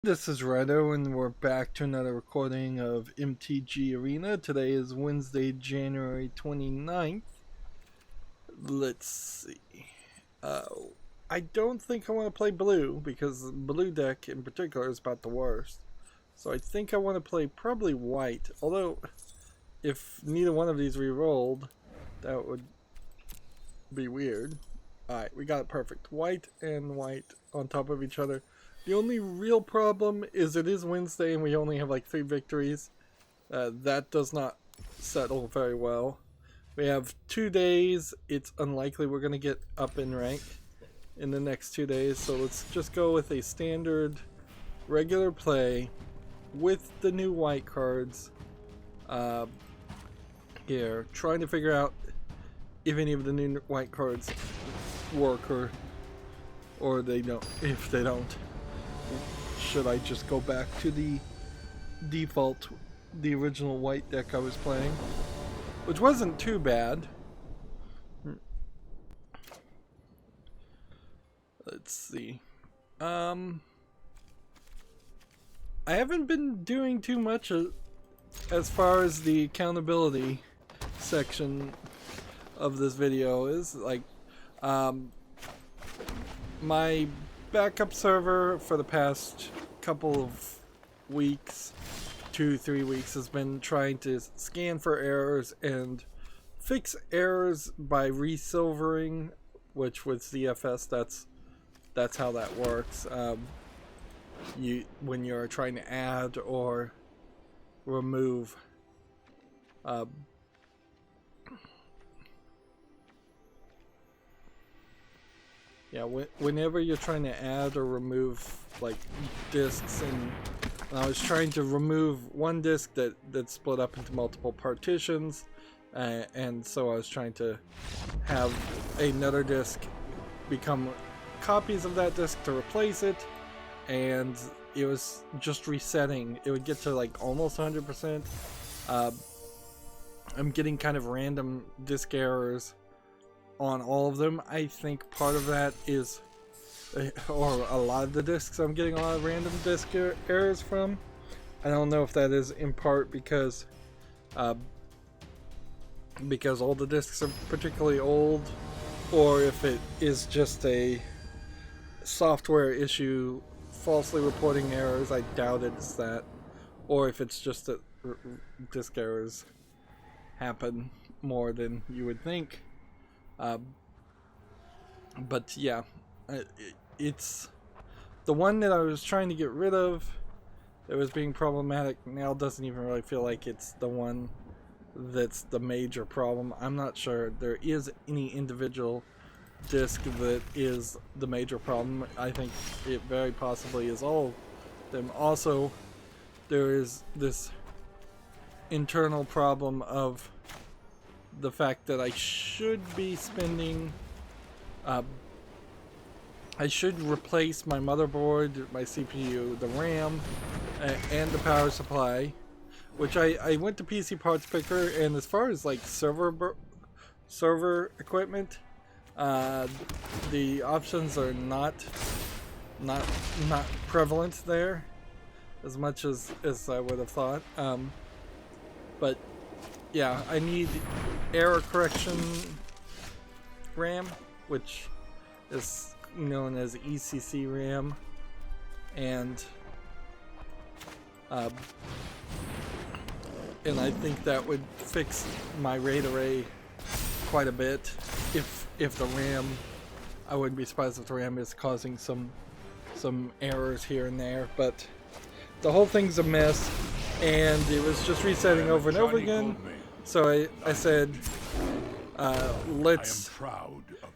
This is Rydo, and we're back to another recording of MTG Arena. Today is Wednesday, January 29th. Let's see. I don't think I want to play blue, because the blue deck in particular is about the worst. So I think I want to play probably white. Although, if neither one of these re-rolled, that would be weird. Alright, we got it perfect. White and white on top of each other. The only real problem is it is Wednesday and we only have like 3 victories. That does not settle very well. We have 2 days. It's unlikely we're going to get up in rank in the next 2 days. So let's just go with a standard regular play with the new white cards. Here, trying to figure out if any of the new white cards work or they don't. If they don't, should I just go back to the default, the original white deck I was playing, which wasn't too bad. Let's see. I haven't been doing too much as far as the accountability section of this video is. Like, my backup server for the past couple of weeks, 2-3 weeks, has been trying to scan for errors and fix errors by resilvering, which with ZFS that's how that works. When you're trying to add or remove whenever you're trying to add or remove like disks, and I was trying to remove one disk that split up into multiple partitions, and so I was trying to have another disk become copies of that disk to replace it, and it was just resetting. It would get to like almost 100%. I'm getting kind of random disk errors on all of them. I think part of that is, or a lot of the discs I'm getting a lot of random disk errors from. I don't know if that is in part because all the discs are particularly old, or if it is just a software issue falsely reporting errors. I doubt it's that, or if it's just that disk errors happen more than you would think. But yeah, it's the one that I was trying to get rid of that was being problematic now doesn't even really feel like it's the one that's the major problem. I'm not sure there is any individual disk that is the major problem. I think it very possibly is all of them. Also, there is this internal problem of the fact that I should be spending, I should replace my motherboard, my CPU, the RAM, and the power supply, which I went to PC Parts Picker, and as far as like server equipment, the options are not prevalent there as much as I would have thought. But yeah, I need error correction RAM, which is known as ECC RAM, and I think that would fix my RAID array quite a bit. If the RAM, I wouldn't be surprised if the RAM is causing some errors here and there, but the whole thing's a mess, and it was just resetting over and over again. So I said, let's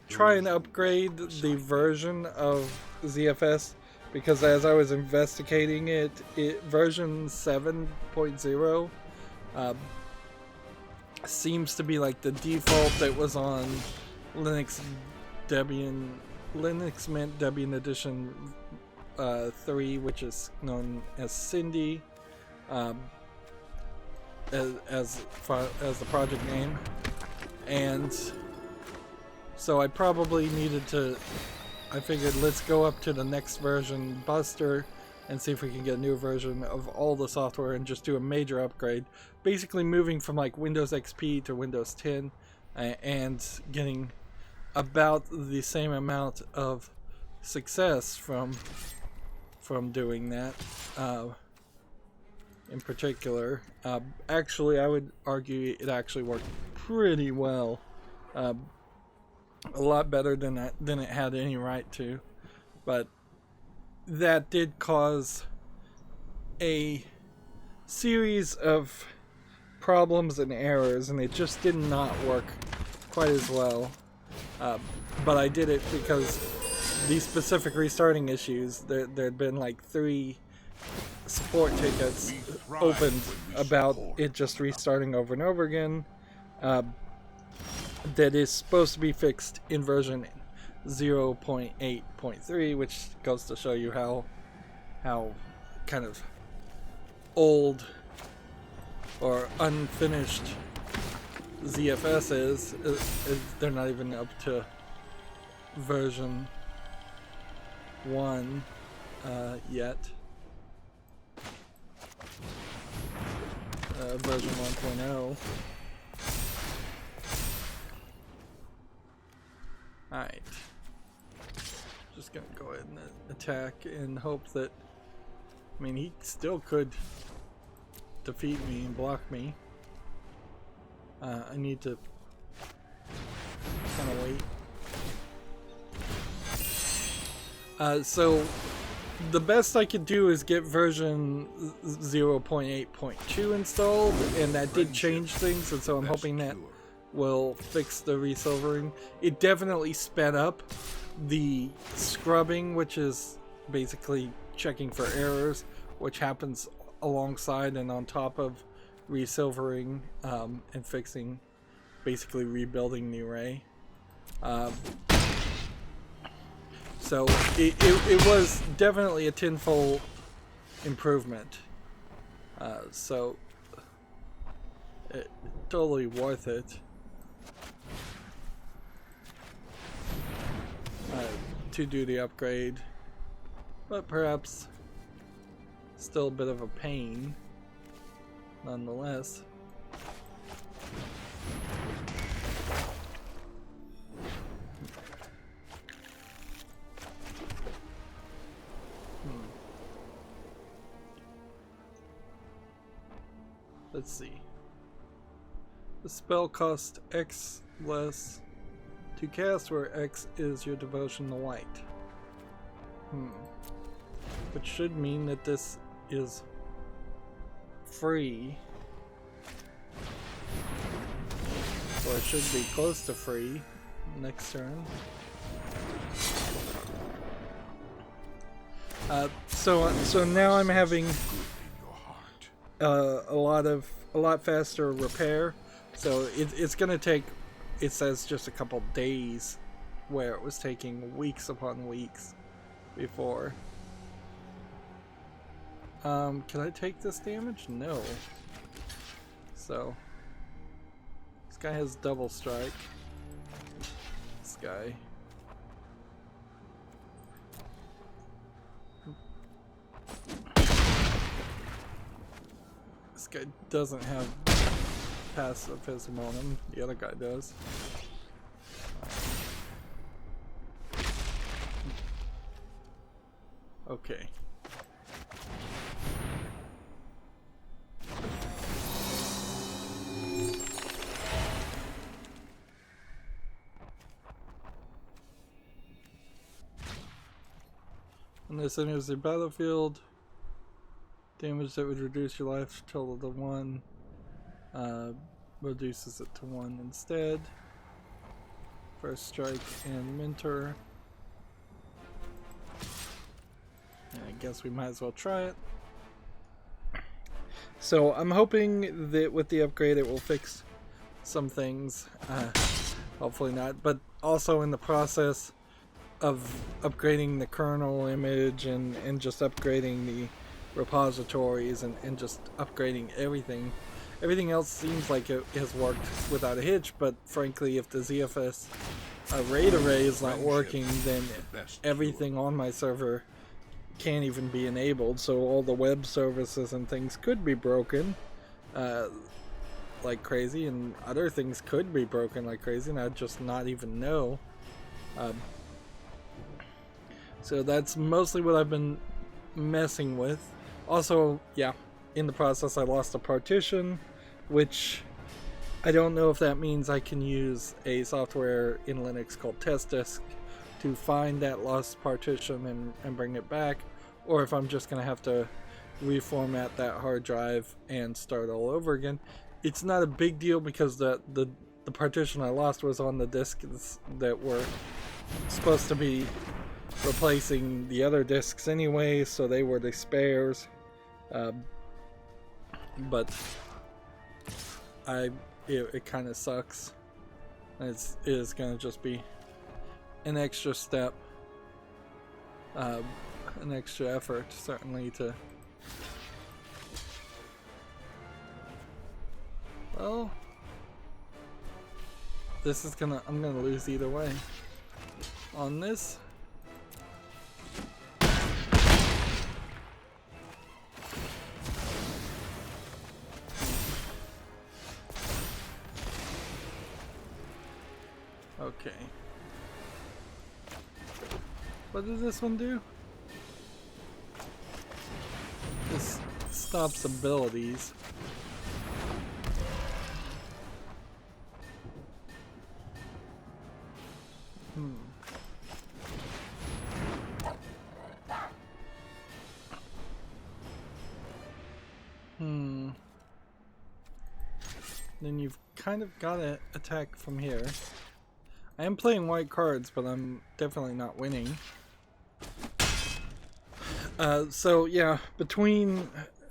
try and upgrade the version of ZFS, because as I was investigating it, version 7.0 seems to be like the default that was on Linux Mint Debian Edition 3, which is known as Cindy. As the project name, and so I probably needed to, I figured let's go up to the next version, Buster, and see if we can get a new version of all the software and just do a major upgrade. Basically moving from like Windows XP to Windows 10 and getting about the same amount of success from doing that. In particular, actually I would argue it actually worked pretty well. A lot better than it had any right to. But that did cause a series of problems and errors, and it just did not work quite as well. But I did it because these specific restarting issues, there had been like 3 support tickets opened about it just restarting over and over again. That is supposed to be fixed in version 0.8.3, which goes to show you how kind of old or unfinished ZFS is. They're not even up to version 1 yet. Version 1.0. Alright. Just gonna go ahead and attack and hope that... I mean, he still could defeat me and block me. I need to kind of wait. So the best I could do is get version 0.8.2 installed, and that did change things, and so I'm hoping that will fix the resilvering. It definitely sped up the scrubbing, which is basically checking for errors, which happens alongside and on top of resilvering and fixing, basically rebuilding the array. So it was definitely a tenfold improvement. So totally worth it to do the upgrade, but perhaps still a bit of a pain nonetheless. Let's see. The spell costs X less to cast, where X is your devotion to light. Which should mean that this is free. Or it should be close to free next turn. So now I'm having a lot faster repair. So it's gonna take, it says, just a couple days, where it was taking weeks upon weeks before. Can I take this damage? No. So this guy has double strike. This guy. This guy doesn't have pacifism on him. The other guy does. Okay. When this enters the battlefield, damage that would reduce your life total to 1 reduces it to 1 instead. First strike and mentor. And I guess we might as well try it. So I'm hoping that with the upgrade it will fix some things. Hopefully not, but also in the process of upgrading the kernel image and just upgrading the repositories and just upgrading everything. Everything else seems like it has worked without a hitch, but frankly, if the ZFS RAID array is not working, then everything on my server can't even be enabled, so all the web services and things could be broken like crazy, and other things could be broken like crazy, and I'd just not even know. So that's mostly what I've been messing with. Also, yeah, in the process I lost a partition, which I don't know if that means I can use a software in Linux called testdisk to find that lost partition and bring it back, or if I'm just going to have to reformat that hard drive and start all over again. It's not a big deal because the partition I lost was on the disks that were supposed to be replacing the other disks anyway, so they were the spares. But it kind of sucks. It is going to just be an extra step, an extra effort, certainly, to... Well, this is I'm gonna lose either way on this. Okay. What does this one do? This stops abilities. Then you've kind of got to attack from here. I am playing white cards, but I'm definitely not winning. So yeah, between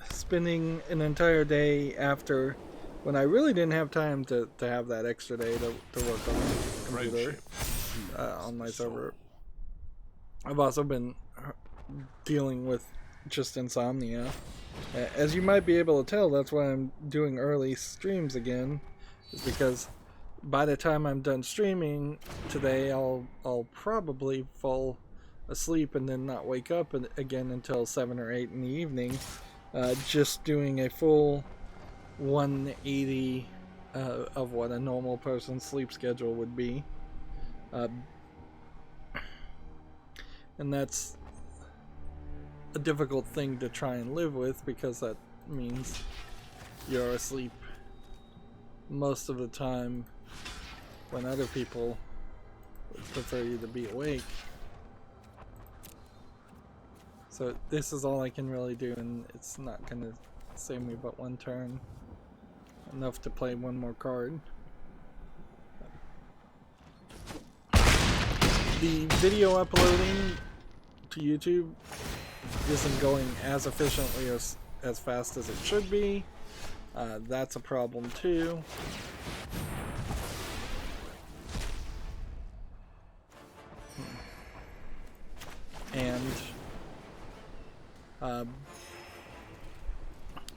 spending an entire day after, when I really didn't have time to have that extra day to work on the computer, on my server, I've also been dealing with just insomnia. As you might be able to tell, that's why I'm doing early streams again, is because by the time I'm done streaming today, I'll probably fall asleep and then not wake up again until 7 or 8 in the evening, just doing a full 180 of what a normal person's sleep schedule would be. And that's a difficult thing to try and live with, because that means you're asleep most of the time when other people would prefer you to be awake. So this is all I can really do, and it's not going to save me but one turn. Enough to play one more card. The video uploading to YouTube isn't going as efficiently or as fast as it should be. That's a problem too.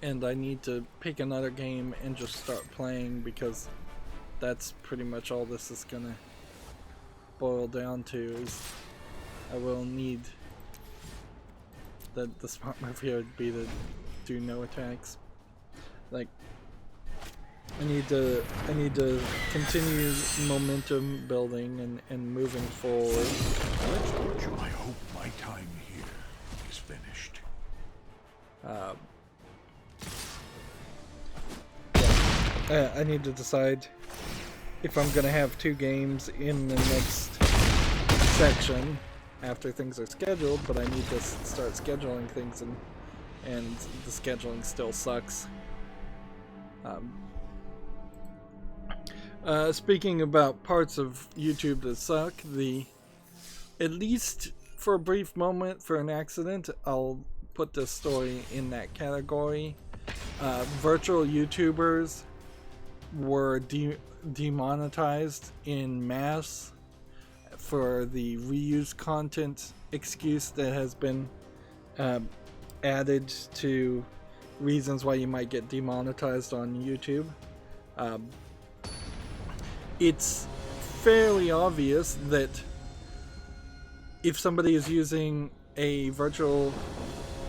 And I need to pick another game and just start playing, because that's pretty much all this is gonna boil down to, is I will need the smart move here would be to do no attacks. Like, I need to continue momentum building and moving forward. I hope my time here is finished. I need to decide if I'm gonna have 2 games in the next section after things are scheduled, but I need to start scheduling things, and the scheduling still sucks. Speaking about parts of YouTube that suck, at least for a brief moment, for an accident, I'll put this story in that category. Virtual YouTubers were demonetized in mass for the reuse content excuse that has been added to reasons why you might get demonetized on YouTube. It's fairly obvious that if somebody is using a virtual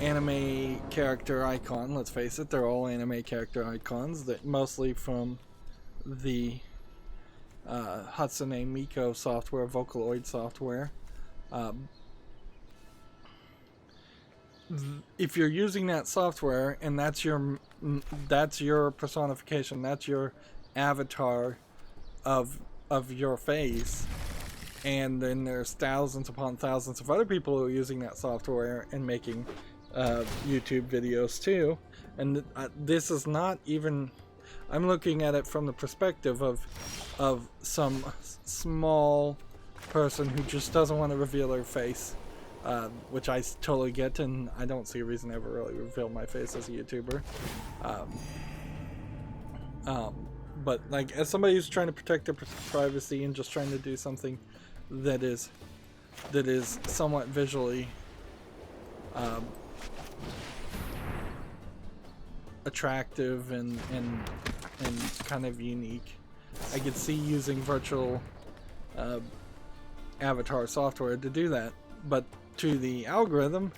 anime character icon. Let's face it, they're all anime character icons, that mostly from the Hatsune Miku software, Vocaloid software. If you're using that software and that's your personification, that's your avatar of your face, and then there's thousands upon thousands of other people who are using that software and making YouTube videos too, and this is not even, I'm looking at it from the perspective of some small person who just doesn't want to reveal their face, which I totally get, and I don't see a reason to ever really reveal my face as a YouTuber. But like, as somebody who's trying to protect their privacy and just trying to do something that is somewhat visually attractive and kind of unique, I could see using virtual avatar software to do that. But to the algorithm,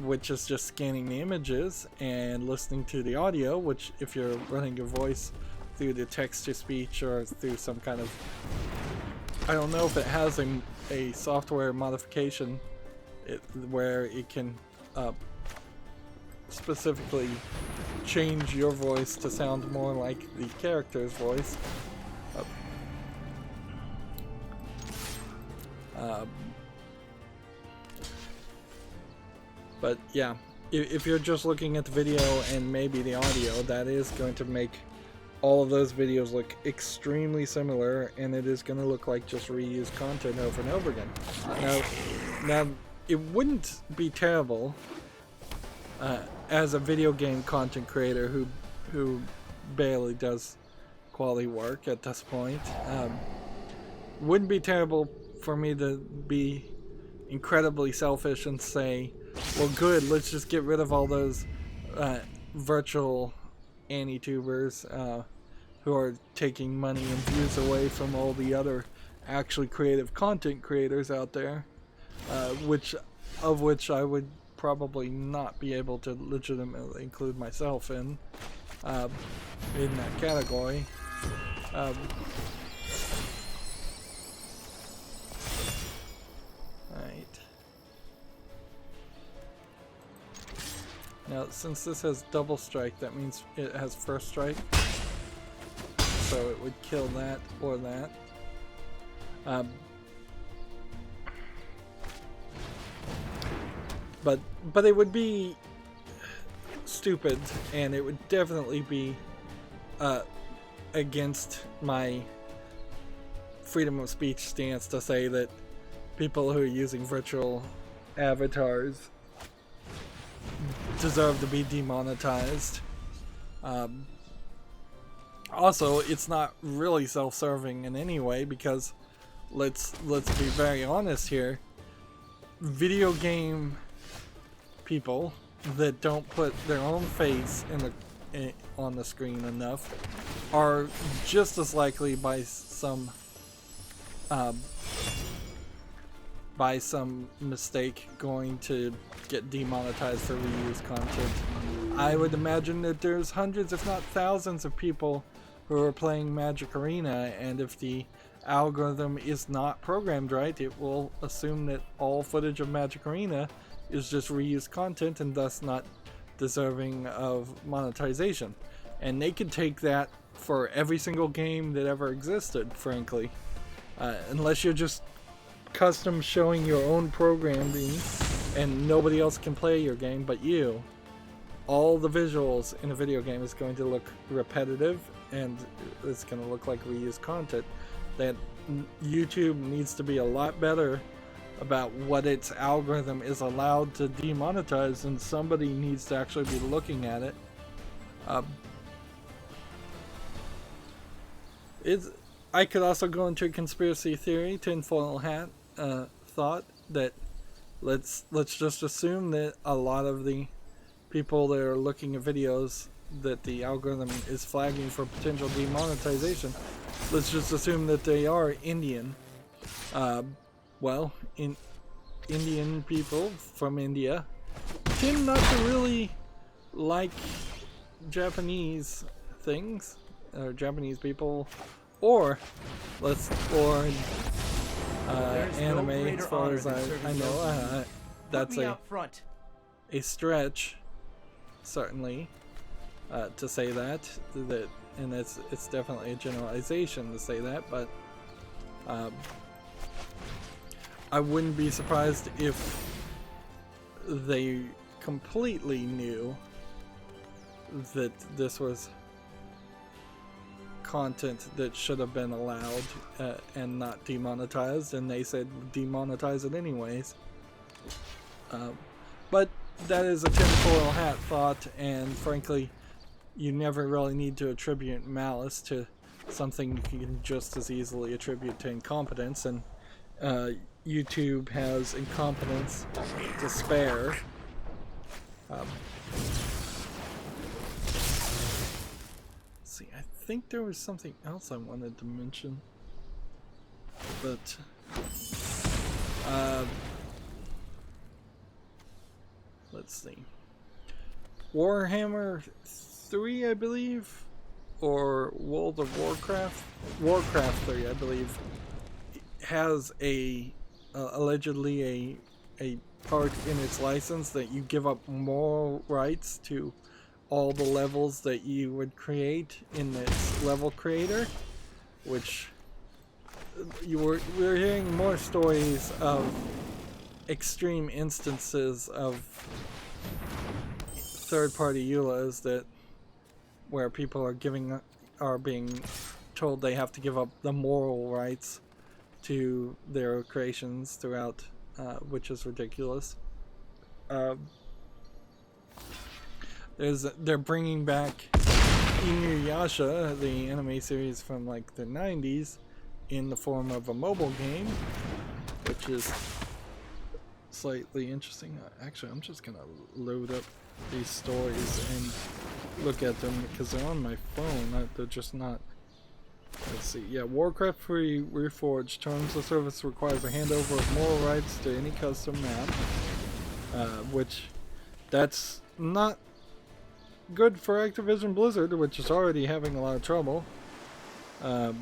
which is just scanning the images and listening to the audio, which if you're running your voice through the text-to-speech or through some kind of, I don't know if it has a software modification where it can specifically change your voice to sound more like the character's voice. But yeah, if you're just looking at the video and maybe the audio, that is going to make all of those videos look extremely similar, and it is going to look like just reused content over and over again. Now it wouldn't be terrible as a video game content creator who barely does quality work at this point. Wouldn't be terrible for me to be incredibly selfish and say, well, good, let's just get rid of all those virtual Anitubers who are taking money and views away from all the other actually creative content creators out there, which I would probably not be able to legitimately include myself in that category. Right. Now, since this has double strike, that means it has first strike. So it would kill that or that. But it would be stupid, and it would definitely be against my freedom of speech stance to say that people who are using virtual avatars deserve to be demonetized. Also, it's not really self-serving in any way, because let's be very honest here. Video game people that don't put their own face on the screen enough are just as likely by some mistake going to get demonetized for reused content. I would imagine that there's hundreds, if not thousands, of people who are playing Magic Arena, and if the algorithm is not programmed right, it will assume that all footage of Magic Arena is just reused content and thus not deserving of monetization. And they could take that for every single game that ever existed, frankly. Unless you're just custom showing your own programming and nobody else can play your game but you, all the visuals in a video game is going to look repetitive, and it's going to look like reused content. That YouTube needs to be a lot better about what its algorithm is allowed to demonetize, and somebody needs to actually be looking at it. I could also go into a conspiracy theory, tinfoil hat thought, that let's just assume that a lot of the people that are looking at videos that the algorithm is flagging for potential demonetization, let's just assume that they are Indian. Well, Indian people from India tend not to really like Japanese things, or Japanese people, or anime, as far as I know. That's a stretch, certainly, to say that, and it's definitely a generalization to say that, but I wouldn't be surprised if they completely knew that this was content that should have been allowed and not demonetized, and they said demonetize it anyways. But that is a tinfoil hat thought, and frankly, you never really need to attribute malice to something you can just as easily attribute to incompetence, and YouTube has incompetence to spare. See, I think there was something else I wanted to mention, but let's see. Warhammer 3, I believe, or World of Warcraft 3, I believe, has allegedly a part in its license that you give up moral rights to all the levels that you would create in its level creator, which we're hearing more stories of extreme instances of third-party EULAs where people are being told they have to give up the moral rights to their creations throughout, which is ridiculous. They're bringing back Inuyasha, the anime series from like the 90s, in the form of a mobile game, which is slightly interesting. Actually, I'm just gonna load up these stories and look at them because they're on my phone. They're just not. Let's see. Yeah, Warcraft 3 Reforged Terms of Service requires a handover of moral rights to any custom map, which that's not good for Activision Blizzard, which is already having a lot of trouble. Yeah.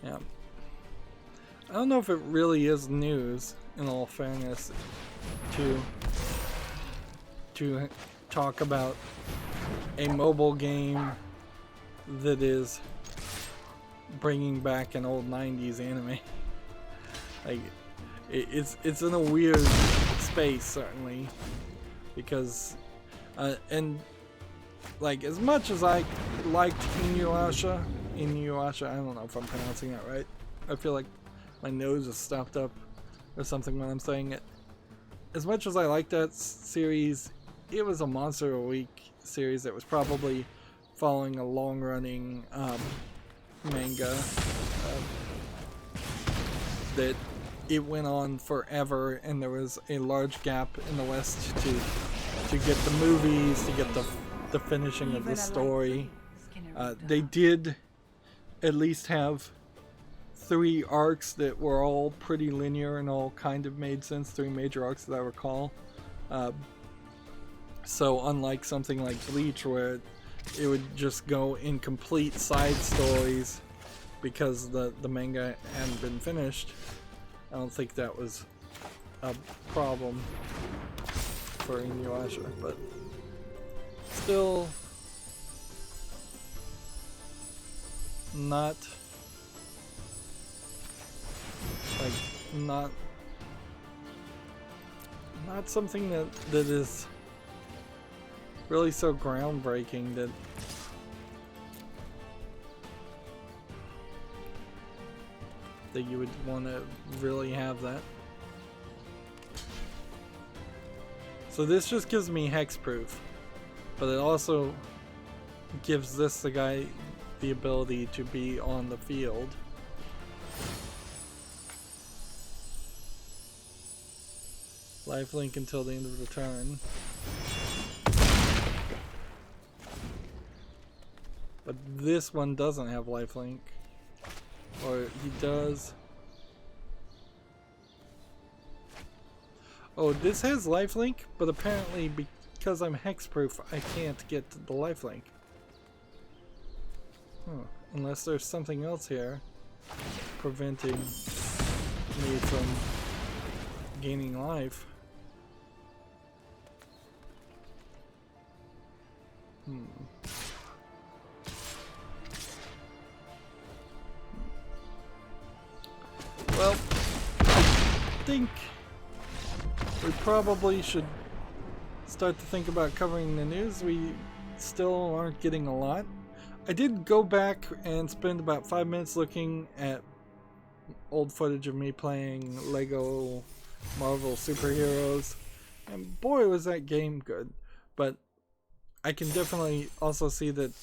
Yeah. I don't know if it really is news, in all fairness, to talk about a mobile game that is bringing back an old 90s anime. Like, it's in a weird space, certainly, because and like, as much as I liked Inuyasha, I don't know if I'm pronouncing that right. I feel like my nose is stopped up or something when I'm saying it. As much as I liked that series, it was a Monster of the Week series that was probably following a long-running manga that it went on forever, and there was a large gap in the West to get the movies, to get the finishing of the story. They did at least have 3 arcs that were all pretty linear and all kind of made sense. 3 major arcs that I recall. So unlike something like Bleach, where it would just go in complete side stories because the manga hadn't been finished, I don't think that was a problem for Inuyasha, but still not something that is really so groundbreaking that you would want to really have that. So this just gives me hexproof, but it also gives this guy the ability to be on the field. Lifelink until the end of the turn. But this one doesn't have lifelink. Or he does. Oh, this has lifelink, but apparently because I'm hexproof, I can't get the lifelink. Huh. Unless there's something else here preventing me from gaining life. Well, I think we probably should start to think about covering the news. We still aren't getting a lot. I did go back and spend about 5 minutes looking at old footage of me playing Lego Marvel Superheroes, and boy was that game good. But I can definitely also see that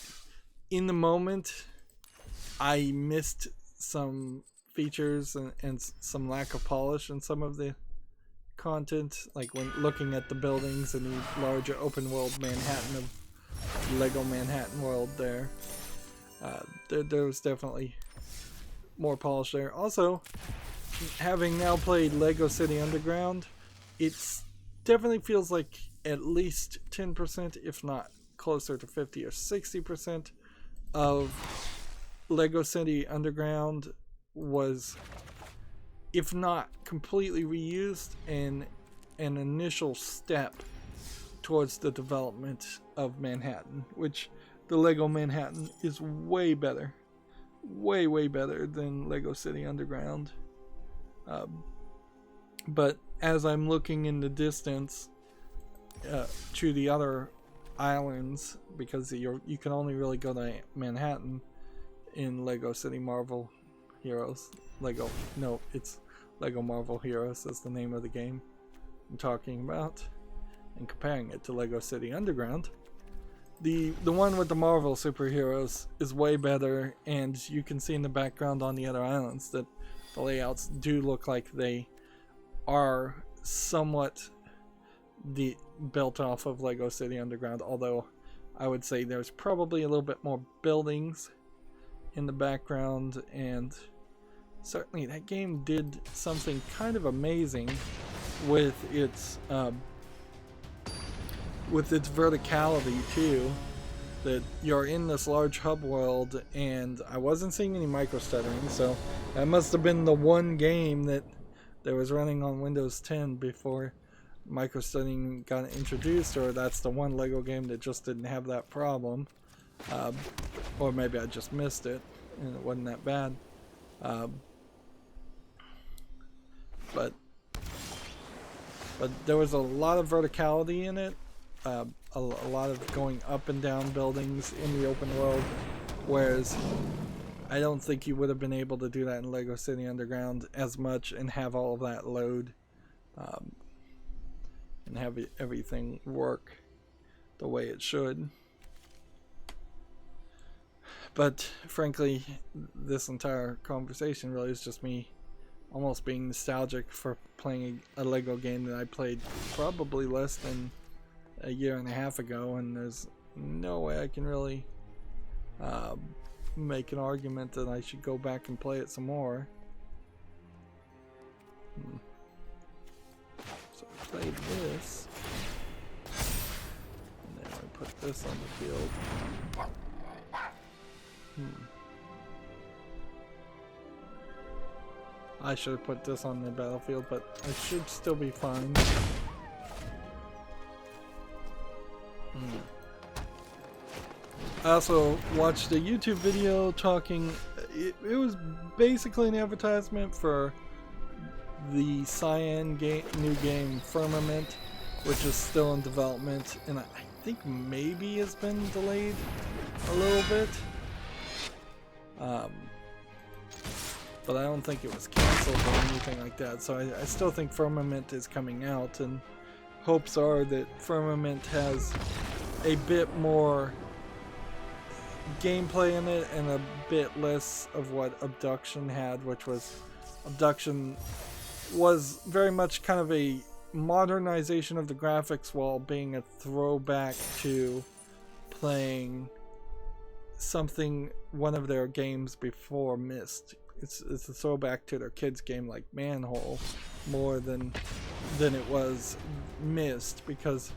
in the moment I missed some features and some lack of polish in some of the content, like when looking at the buildings and the larger open world Manhattan of Lego Manhattan world there. There was definitely more polish there. Also, having now played Lego City Underground, it definitely feels like at least 10%, if not closer to 50 or 60% of Lego City Underground was, if not completely reused, and an initial step towards the development of Manhattan, which the Lego Manhattan is way better. Way better than Lego City Underground. But as I'm looking in the distance to the other islands, because you can only really go to Manhattan in Lego City Marvel Heroes. It's Lego Marvel Heroes is the name of the game I'm talking about, and comparing it to Lego City Underground. The one with the Marvel superheroes is way better, and you can see in the background on the other islands that the layouts do look like they are somewhat built off of Lego City Underground, although I would say there's probably a little bit more buildings in the background, and certainly that game did something kind of amazing with its verticality too, that you're in this large hub world, and I wasn't seeing any micro stuttering, so that must have been the one game that was running on Windows 10 before micro stuttering got introduced, or that's the one Lego game that just didn't have that problem, or maybe I just missed it and it wasn't that bad. But there was a lot of verticality in it. A lot of going up and down buildings in the open world, whereas I don't think you would have been able to do that in Lego City Underground as much and have all of that load and have everything work the way it should. But frankly, this entire conversation really is just me almost being nostalgic for playing a Lego game that I played probably less than a year and a half ago, and there's no way I can really make an argument that I should go back and play it some more. So I played this, and then I put this on the field. I should have put this on the battlefield, but I should still be fine. I also watched a YouTube video talking, it was basically an advertisement for the Cyan new game Firmament, which is still in development, and I think maybe has been delayed a little bit. But I don't think it was canceled or anything like that, so I still think Firmament is coming out, and hopes are that Firmament has a bit more gameplay in it and a bit less of what Abduction had, which was Abduction was very much kind of a modernization of the graphics while being a throwback to playing something, one of their games before missed. It's a throwback to their kids game like Manhole more than it was missed, because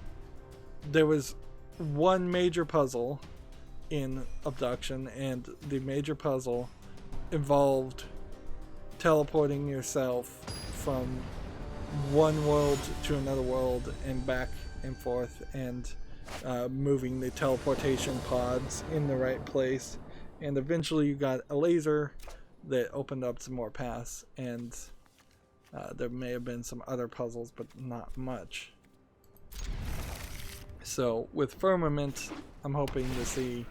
there was one major puzzle in Abduction, and the major puzzle involved teleporting yourself from one world to another world and back and forth, and moving the teleportation pods in the right place, and eventually you got a laser that opened up some more paths, and there may have been some other puzzles, but not much. So with Firmament, I'm hoping to see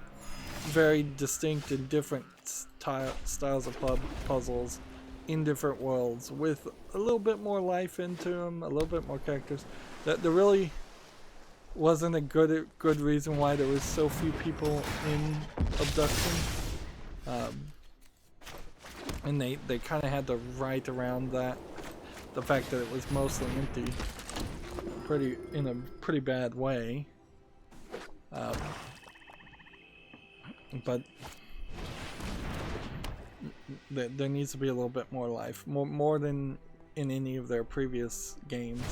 very distinct and different styles of puzzles in different worlds, with a little bit more life into them, a little bit more characters. That there really wasn't a good reason why there was so few people in Abduction, and they kind of had to write around that, the fact that it was mostly empty, in a pretty bad way. But there needs to be a little bit more life, more than in any of their previous games.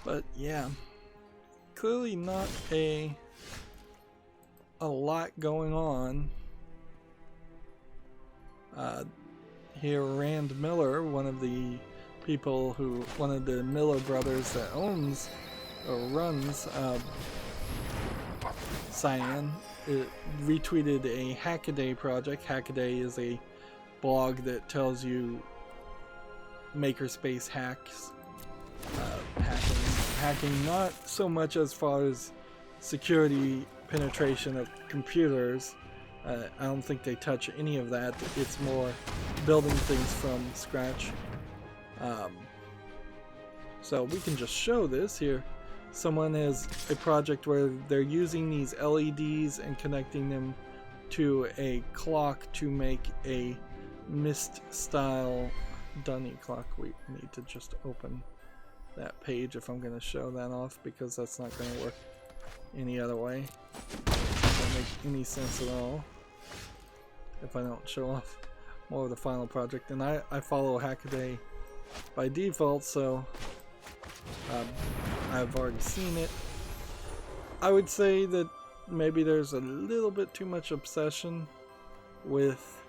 But yeah, clearly not a lot going on. Here, Rand Miller, one of the Miller brothers that owns or runs Cyan, retweeted a Hackaday project. Hackaday is a blog that tells you makerspace hacks, hacking not so much as far as security penetration of computers. I don't think they touch any of that. It's more building things from scratch. So we can just show this here. Someone has a project where they're using these LEDs and connecting them to a clock to make a mist style dunny clock. We need to just open that page if I'm going to show that off, because that's not going to work any other way. It doesn't make any sense at all if I don't show off more of the final project. And I follow Hackaday by default, so I've already seen it. I would say that maybe there's a little bit too much obsession with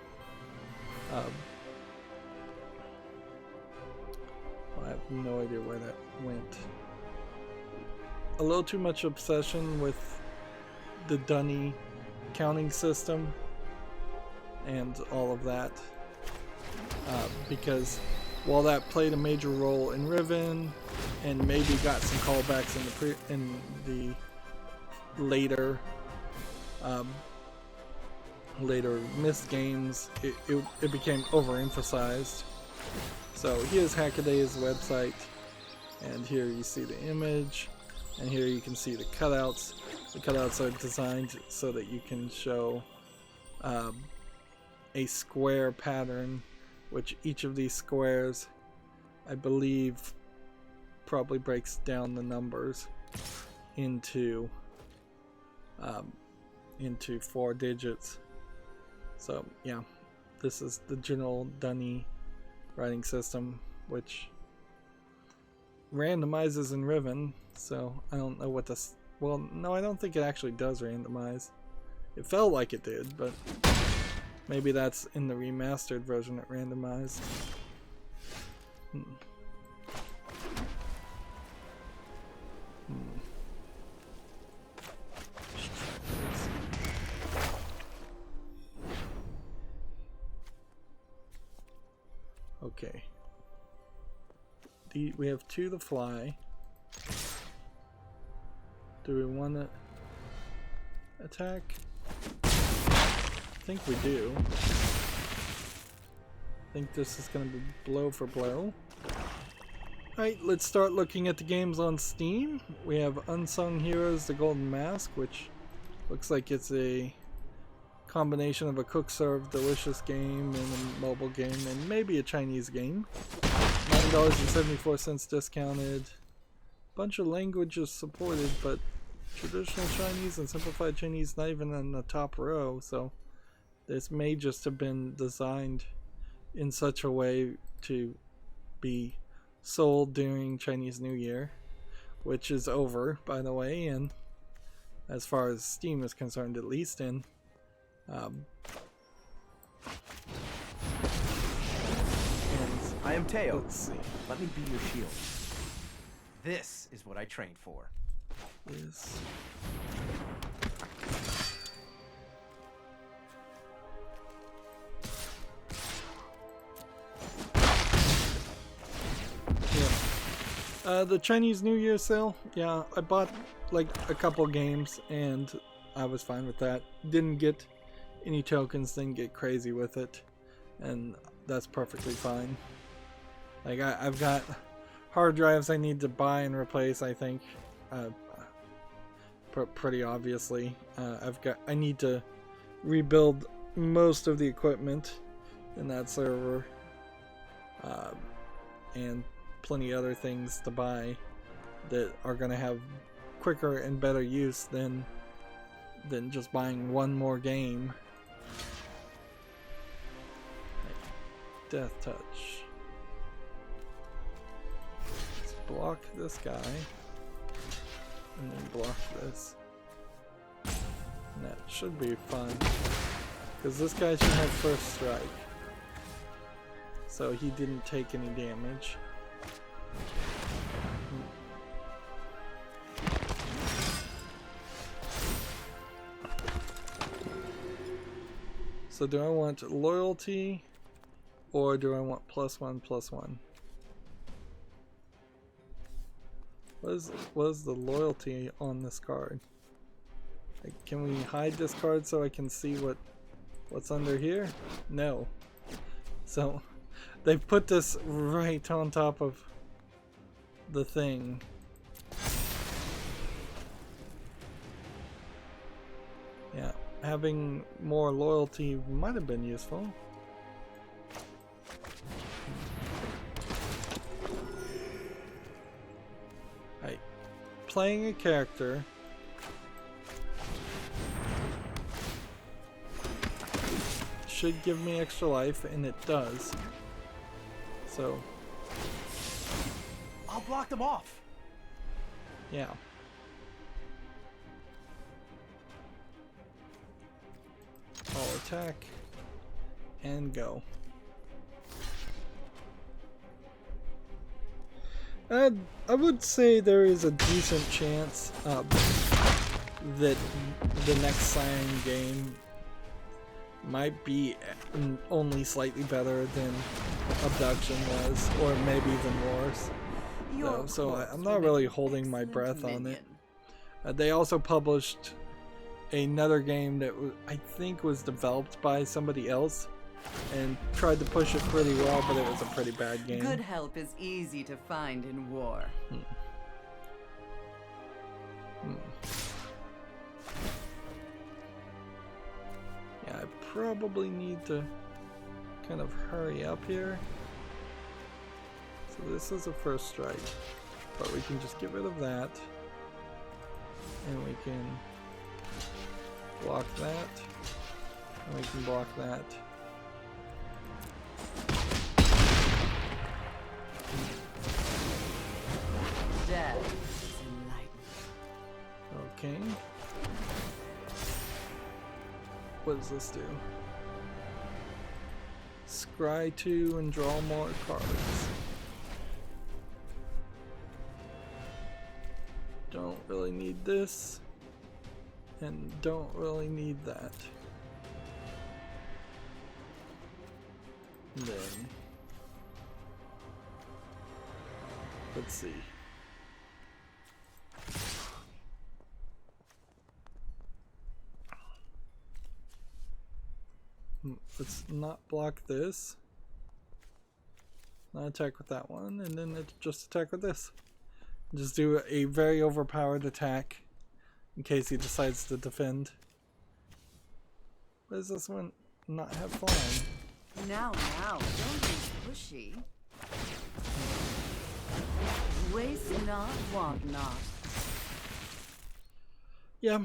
I have no idea where that went. A little too much obsession with the dunny counting system and all of that, because while that played a major role in Riven and maybe got some callbacks in the later missed games, it became overemphasized. So here's Hackaday's website, and here you see the image, and here you can see the cutouts. The cutouts are designed so that you can show a square pattern, which each of these squares, I believe, probably breaks down the numbers into 4 digits. So yeah, this is the general dunny writing system, which randomizes in Riven. So I don't know what this. Well, no, I don't think it actually does randomize. It felt like it did, but maybe that's in the remastered version it randomized. Okay. We have 2 to fly. Do we want to attack? I think we do. I think this is going to be blow for blow. Alright, let's start looking at the games on Steam. We have Unsung Heroes: The Golden Mask, which looks like it's a combination of a cook-served delicious game and a mobile game and maybe a Chinese game. $9.74 discounted. bunch of languages supported, but traditional Chinese and simplified Chinese not even in the top row, so this may just have been designed in such a way to be sold during Chinese New Year, which is over, by the way, and as far as Steam is concerned, at least. And I am Teo. let's see. Let me be your shield. This is what I trained for. This. The Chinese New Year sale, yeah, I bought like a couple games and I was fine with that. Didn't get any tokens, didn't get crazy with it, and that's perfectly fine. Like I've got hard drives I need to buy and replace, I think, pretty obviously. I need to rebuild most of the equipment in that server, and plenty other things to buy that are going to have quicker and better use than just buying one more game. Death touch. Let's block this guy and then block this. And that should be fun because this guy should have first strike, so he didn't take any damage. So do I want loyalty or do I want +1/+1? What is the loyalty on this card? Like, can we hide this card so I can see what's under here? No. So they've put this right on top of the thing. Yeah, having more loyalty might have been useful. Right. Playing a character should give me extra life, and it does. So I'll block them off. yeah. I'll attack and go. I would say there is a decent chance that the next Cyan game might be only slightly better than Abduction was, or maybe even worse. So I'm not really holding my breath on it. They also published another game that I think was developed by somebody else and tried to push it pretty well, but it was a pretty bad game. Good help is easy to find in war. Yeah, I probably need to kind of hurry up here. So this is a first strike, but we can just get rid of that, and we can block that, and we can block that. Death is enlightened. Okay. What does this do? Scry 2 and draw more cards. Don't really need this, and don't really need that. And then let's see. Let's not block this. Not attack with that one, and then just attack with this. Just do a very overpowered attack in case he decides to defend. Why does this one not have flying? Now, don't be pushy. Waste not, want not. Yeah.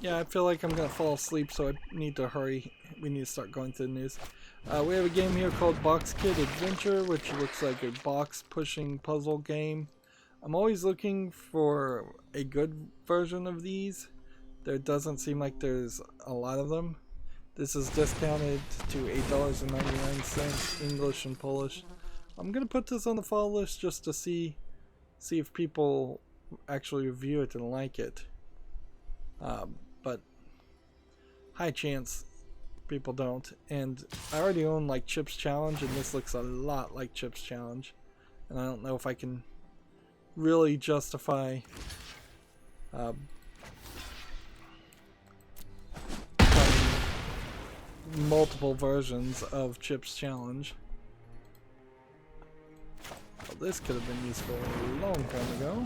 Yeah, I feel like I'm gonna fall asleep, so I need to hurry. We need to start going through the news. We have a game here called Box Kid Adventure, which looks like a box pushing puzzle game. I'm always looking for a good version of these. There doesn't seem like there's a lot of them. This is discounted to $8.99, English and Polish. I'm gonna put this on the fall list just to see if people actually review it and like it. But high chance people don't. And I already own like Chips Challenge, and this looks a lot like Chips Challenge. And I don't know if I can really justify multiple versions of Chips Challenge. Well, this could have been useful a long time ago.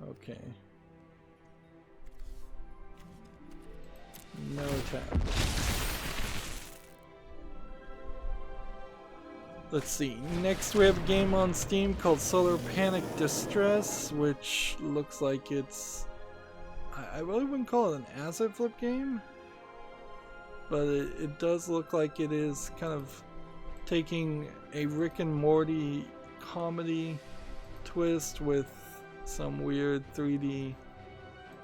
Okay. No tab. Let's see. Next we have a game on Steam called Solar Panic Distress, which looks like it's... I really wouldn't call it an asset flip game, but it does look like it is kind of taking a Rick and Morty comedy twist with some weird 3D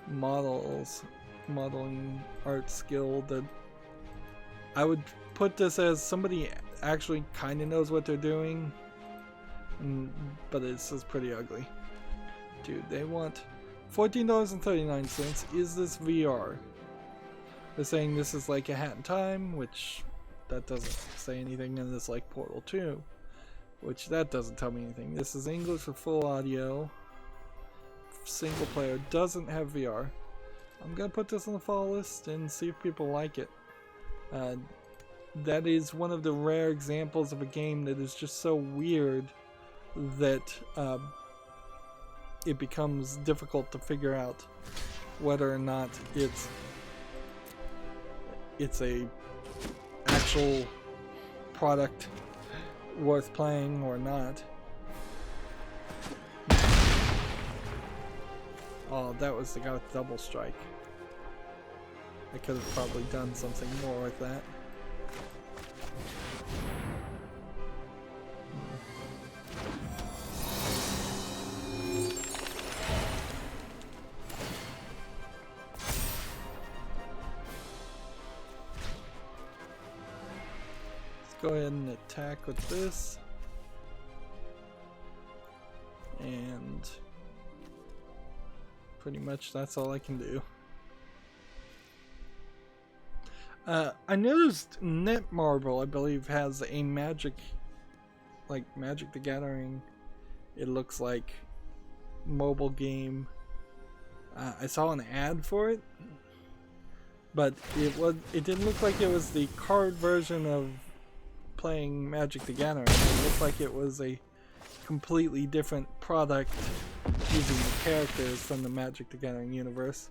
modeling art skill that I would put this as somebody actually kind of knows what they're doing, but it's just pretty ugly. Dude, they want $14.39. Is this VR? They're saying this is like a Hat in Time, which that doesn't say anything, and it's like Portal 2, which that doesn't tell me anything. This is English with full audio, single player, doesn't have VR. I'm gonna put this on the fall list and see if people like it. That is one of the rare examples of a game that is just so weird that it becomes difficult to figure out whether or not it's a actual product worth playing or not. Oh, that was the guy with double strike. I could have probably done something more with that. Let's go ahead and attack with this. And pretty much that's all I can do. I noticed Netmarble, I believe, has a Magic the Gathering, it looks like, mobile game. I saw an ad for it, but it didn't look like it was the card version of playing Magic the Gathering. It looked like it was a completely different product using the characters from the Magic the Gathering universe,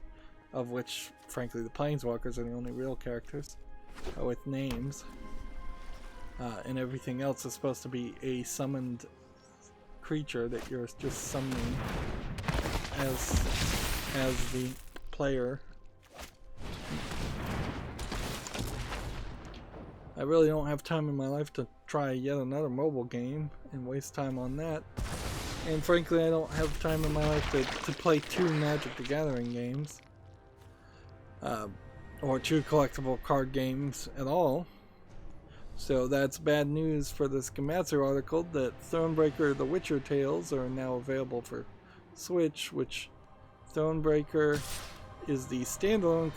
of which, frankly, the Planeswalkers are the only real characters with names. And everything else is supposed to be a summoned creature that you're just summoning as the player. I really don't have time in my life to try yet another mobile game and waste time on that. And frankly, I don't have time in my life to play 2 Magic the Gathering games. Or 2 collectible card games at all. So that's bad news for this Gematsu article that Thronebreaker The Witcher Tales are now available for Switch, which Thronebreaker is the standalone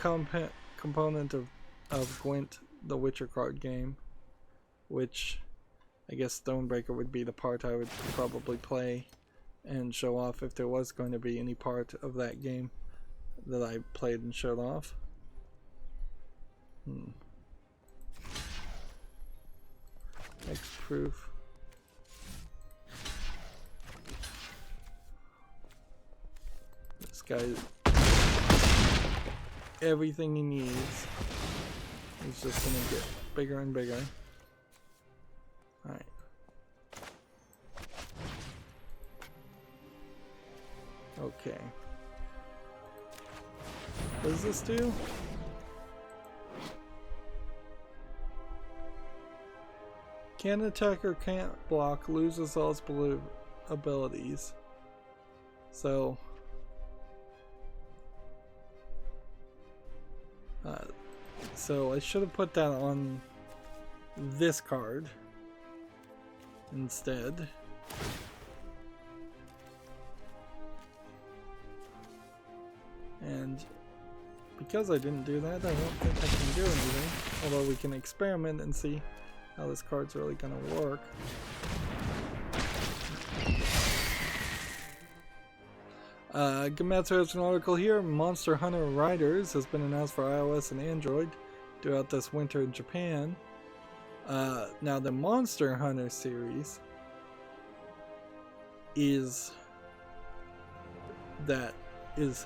component of Gwent, the Witcher card game, which I guess Thronebreaker would be the part I would probably play and show off if there was going to be any part of that game that I played and showed off. Hexproof. This guy, everything he needs. He's just gonna get bigger and bigger. Okay. What does this do? Can't attack or can't block, loses all its abilities. So, I should have put that on this card instead. And because I didn't do that, I don't think I can do anything. Although we can experiment and see how this card's really gonna work. Gamatsu has an article here. Monster Hunter Riders has been announced for iOS and Android throughout this winter in Japan. Now the Monster Hunter series I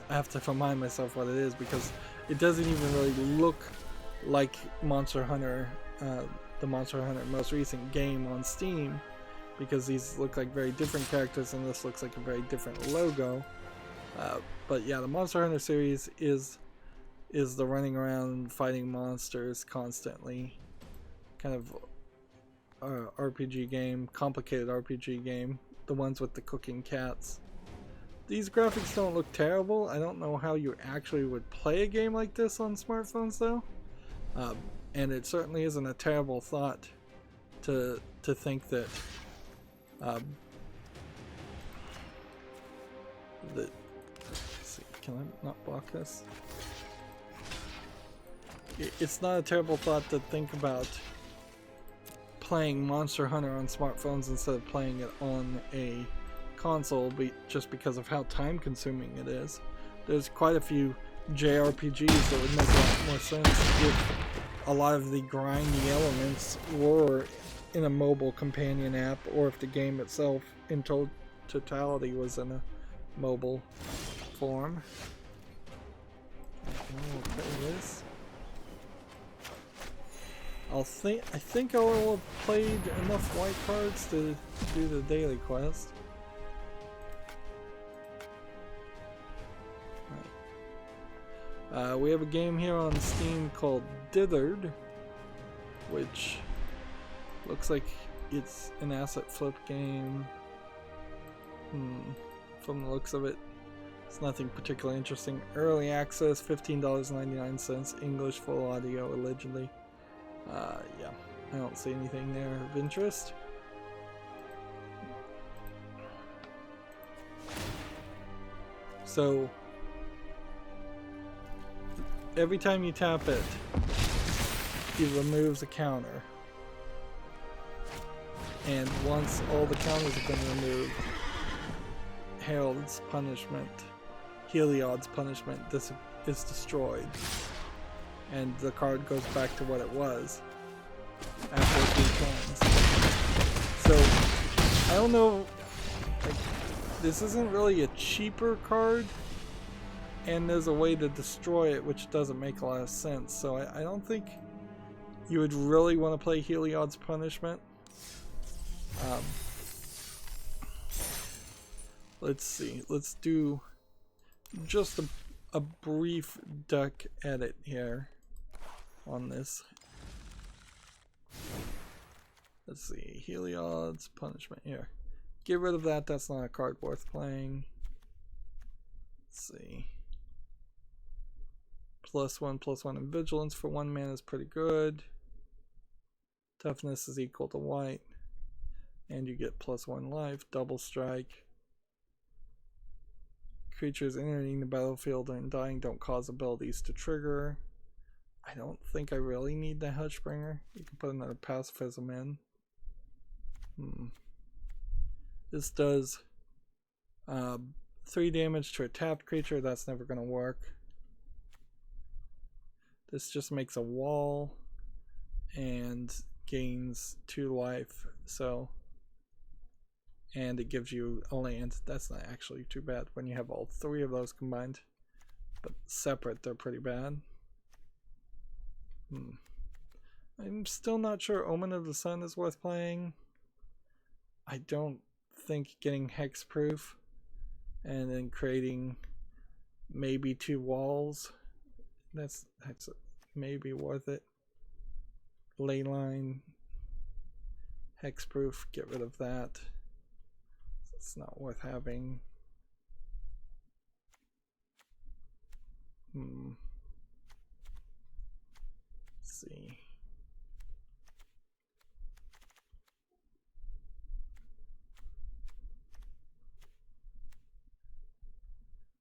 have to remind myself what it is because it doesn't even really look like Monster Hunter, the Monster Hunter most recent game on Steam, because these look like very different characters and this looks like a very different logo. But yeah, the Monster Hunter series is the running around fighting monsters constantly kind of RPG game, complicated RPG game, the ones with the cooking cats. These graphics don't look terrible. I don't know how you actually would play a game like this on smartphones though. And it certainly isn't a terrible thought to think that let's see, can I not block this? It's not a terrible thought to think about playing Monster Hunter on smartphones instead of playing it on a console, just because of how time consuming it is. There's quite a few JRPGs that would make a lot more sense if a lot of the grindy elements were in a mobile companion app, or if the game itself in totality was in a mobile form. I'll play this. I think I will have played enough white cards to do the daily quest. We have a game here on Steam called Dithered, which looks like it's an asset flip game. From the looks of it, it's nothing particularly interesting. Early access, $15.99, English, full audio, allegedly. Yeah, I don't see anything there of interest. So every time you tap it, it removes a counter. And once all the counters have been removed, Heliod's punishment is destroyed. And the card goes back to what it was after a few turns. So, I don't know, like, this isn't really a cheaper card, and there's a way to destroy it which doesn't make a lot of sense. So I don't think you would really want to play Heliod's punishment. Let's see, let's do just a brief deck edit here on this. Let's see, Heliod's punishment here. Get rid of that, that's not a card worth playing. Let's see. +1/+1 in vigilance for 1 mana is pretty good. Toughness is equal to white. And you get +1 life, double strike. Creatures entering the battlefield and dying don't cause abilities to trigger. I don't think I really need the Hushbringer. You can put another pacifism in. This does 3 damage to a tapped creature. That's never going to work. This just makes a wall and gains 2 life. So, and it gives you a land. That's not actually too bad when you have all 3 of those combined. But separate, they're pretty bad. I'm still not sure Omen of the Sun is worth playing. I don't think getting hexproof and then creating maybe 2 walls. That's maybe worth it. Leyline, hexproof, get rid of that. It's not worth having. Let's see.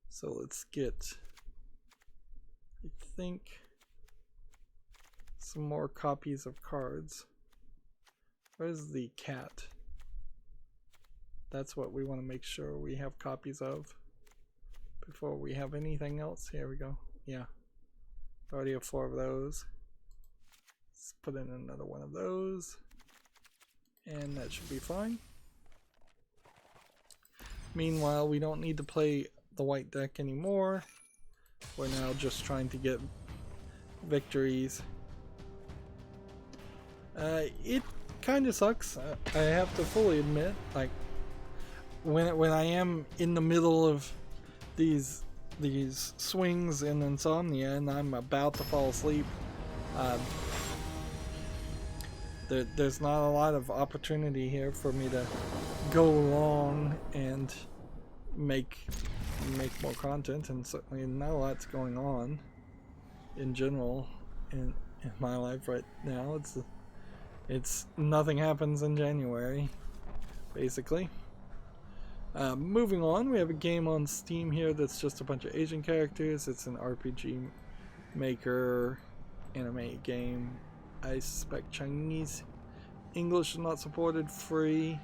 So let's get, I think, some more copies of cards. Where's the cat? That's what we want to make sure we have copies of before we have anything else. Here we go. Yeah. Already have 4 of those. Let's put in another one of those. And that should be fine. Meanwhile, we don't need to play the white deck anymore. We're now just trying to get victories. It kind of sucks. I have to fully admit, like when I am in the middle of these swings in Insomnia and I'm about to fall asleep, there's not a lot of opportunity here for me to go along and make more content, and certainly not a lot's going on in general in my life right now. It's nothing happens in January, basically. Moving on, we have a game on Steam here that's just a bunch of Asian characters. It's an RPG Maker anime game. I suspect Chinese, English is not supported, free,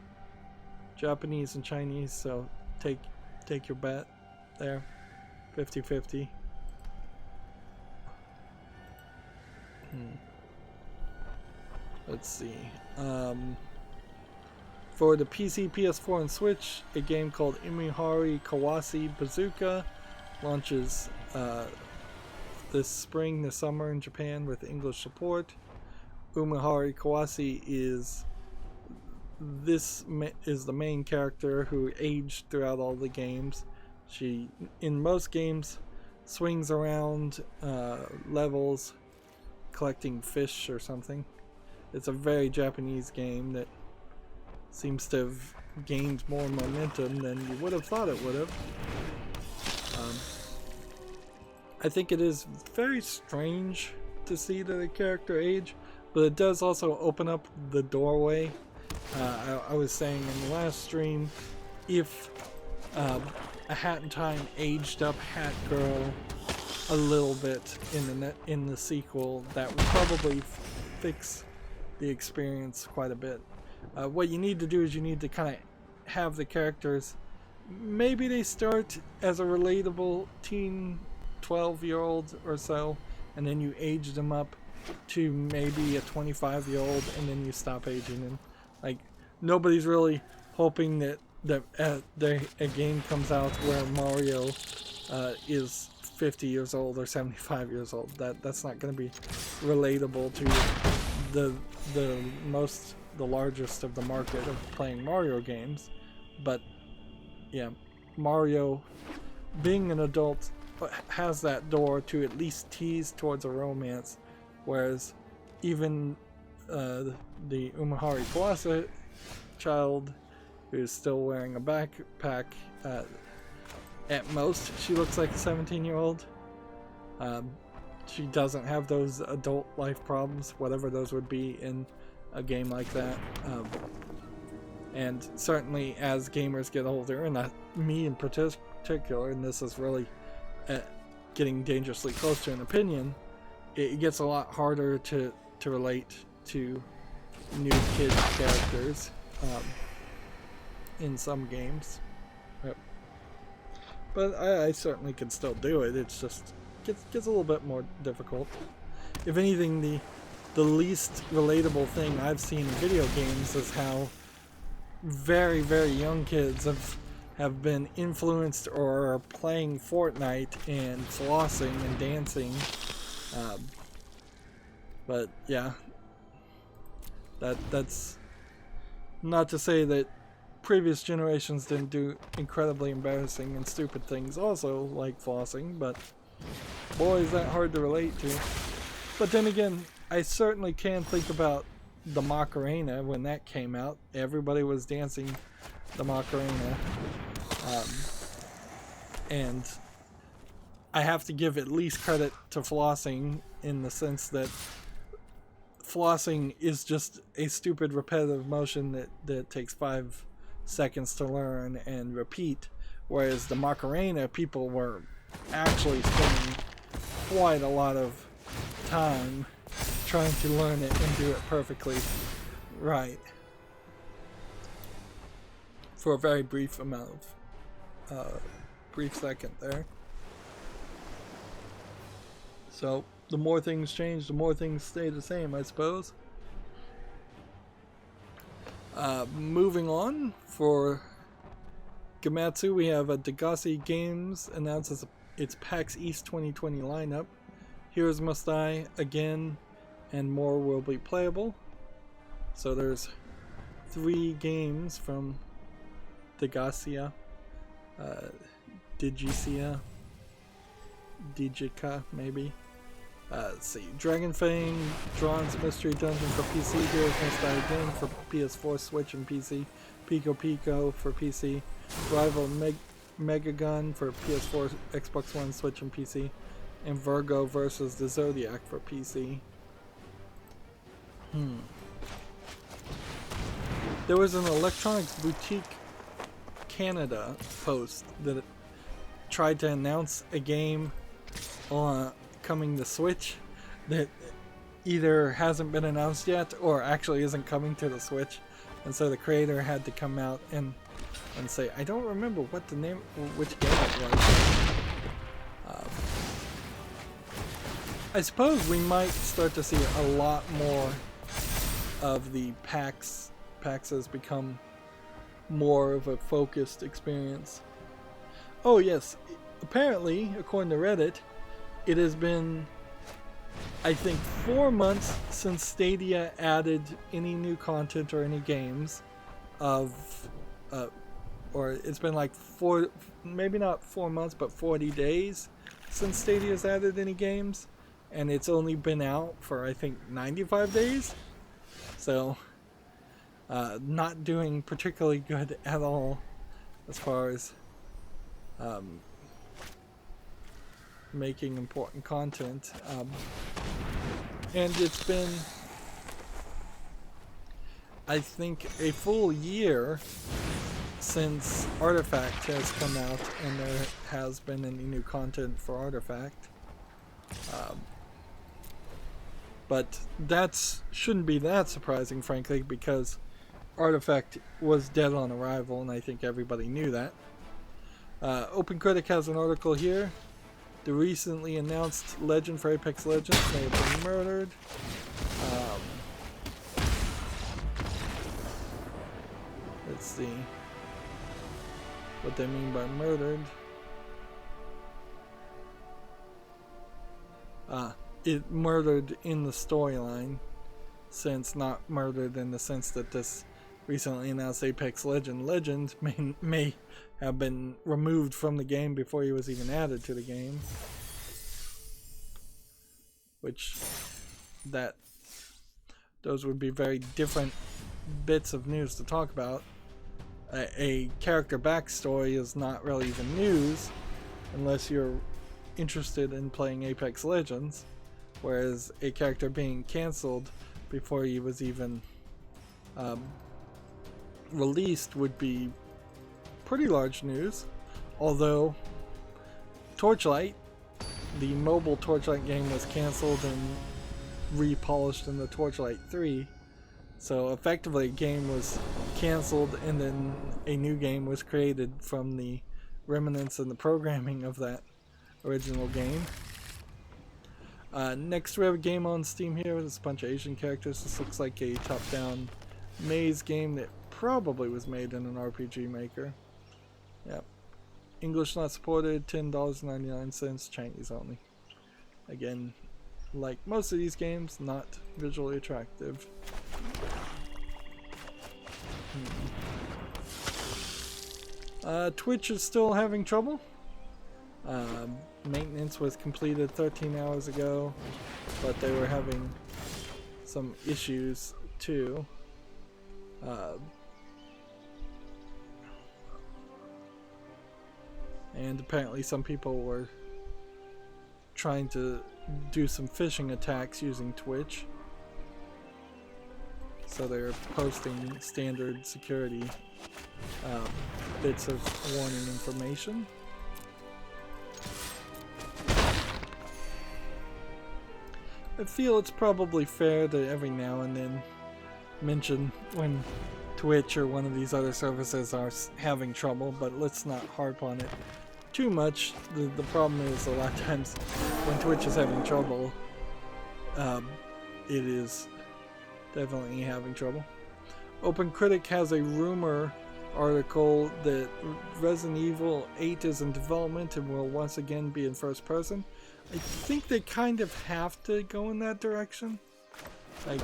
Japanese and Chinese, so take your bet there, 50-50. Let's see. For the PC, PS4, and Switch, a game called Imihari Kawase Bazooka launches this summer in Japan with English support. Umihari Kawase is the main character who aged throughout all the games. She, in most games, swings around levels collecting fish or something. It's a very Japanese game that seems to have gained more momentum than you would have thought it would have. I think it is very strange to see the character age, but it does also open up the doorway. I was saying in the last stream, if a Hat in Time aged up Hat Girl a little bit in the sequel, that would probably fix the experience quite a bit. What you need to do is you need to kind of have the characters, maybe they start as a relatable teen 12-year-old or so, and then you age them up to maybe a 25-year-old, and then you stop aging them. Like, nobody's really hoping that a game comes out where Mario is 50 years old or 75 years old. That's not going to be relatable to the largest of the market of playing Mario games. But yeah, Mario being an adult has that door to at least tease towards a romance, whereas even the Umihari Kawase child, who's still wearing a backpack, at most she looks like a 17-year-old. She doesn't have those adult life problems, whatever those would be in a game like that. And certainly as gamers get older, and me in particular, and this is really getting dangerously close to an opinion, it gets a lot harder to relate to new kid characters in some games. But I certainly can still do it. It's just gets a little bit more difficult. If anything, the least relatable thing I've seen in video games is how very, very young kids have been influenced or are playing Fortnite and flossing and dancing. But yeah, that's not to say that previous generations didn't do incredibly embarrassing and stupid things also, like flossing, but boy is that hard to relate to. But then again, I certainly can think about the Macarena when that came out. Everybody was dancing the Macarena. And I have to give at least credit to flossing in the sense that flossing is just a stupid repetitive motion that takes 5 seconds to learn and repeat, whereas the Macarena, people were actually spending quite a lot of time trying to learn it and do it perfectly right for a very brief amount of brief second there. So the more things change, the more things stay the same, I suppose. Moving on, for Gamatsu, we have a Degassi Games announces its PAX East 2020 lineup. Heroes Must Die again, and more will be playable. So there's 3 games from Degassia, Digica maybe. Let's see, Dragon Fang, Drawn's Mystery Dungeon for PC, Heroes Must Die Again for PS4, Switch, and PC, Pico Pico for PC, Rival Megagun for PS4, Xbox One, Switch, and PC, and Virgo versus the Zodiac for PC. There was an Electronics Boutique Canada post that tried to announce a game coming to Switch that either hasn't been announced yet or actually isn't coming to the Switch, and so the creator had to come out and say, I don't remember what the name, which game it was. I suppose we might start to see a lot more of the PAXs become more of a focused experience. Oh yes, apparently, according to Reddit, it has been, I think, 4 months since Stadia added any new content or any games or it's been like maybe not 4 months, but 40 days since Stadia's added any games, and it's only been out for, I think, 95 days. So, not doing particularly good at all as far as making important content, and it's been, I think, a full year since Artifact has come out and there has been any new content for Artifact, but that shouldn't be that surprising, frankly, because Artifact was dead on arrival and I think everybody knew that. OpenCritic has an article here. The recently announced legend for Apex Legends may have been murdered. Let's see what they mean by murdered. It murdered in the storyline, since not murdered in the sense that this recently announced Apex Legend may have been removed from the game before he was even added to the game. Which, those would be very different bits of news to talk about. A character backstory is not really even news unless you're interested in playing Apex Legends, whereas a character being cancelled before he was even released would be pretty large news. Although Torchlight, the mobile Torchlight game, was cancelled and repolished in the Torchlight 3, so effectively a game was cancelled and then a new game was created from the remnants and the programming of that original game. Next we have a game on Steam here with a bunch of Asian characters. This looks like a top-down maze game that probably was made in an RPG Maker. Yep. English not supported, $10.99, Chinese only. Again, like most of these games, not visually attractive. Twitch is still having trouble. Maintenance was completed 13 hours ago, but they were having some issues too. And apparently some people were trying to do some phishing attacks using Twitch. So they're posting standard security bits of warning information. I feel it's probably fair to every now and then mention when Twitch or one of these other services are having trouble, but let's not harp on it too much. The problem is a lot of times when Twitch is having trouble, it is definitely having trouble. OpenCritic has a rumor article that Resident Evil 8 is in development and will once again be in first person. I think they kind of have to go in that direction. Like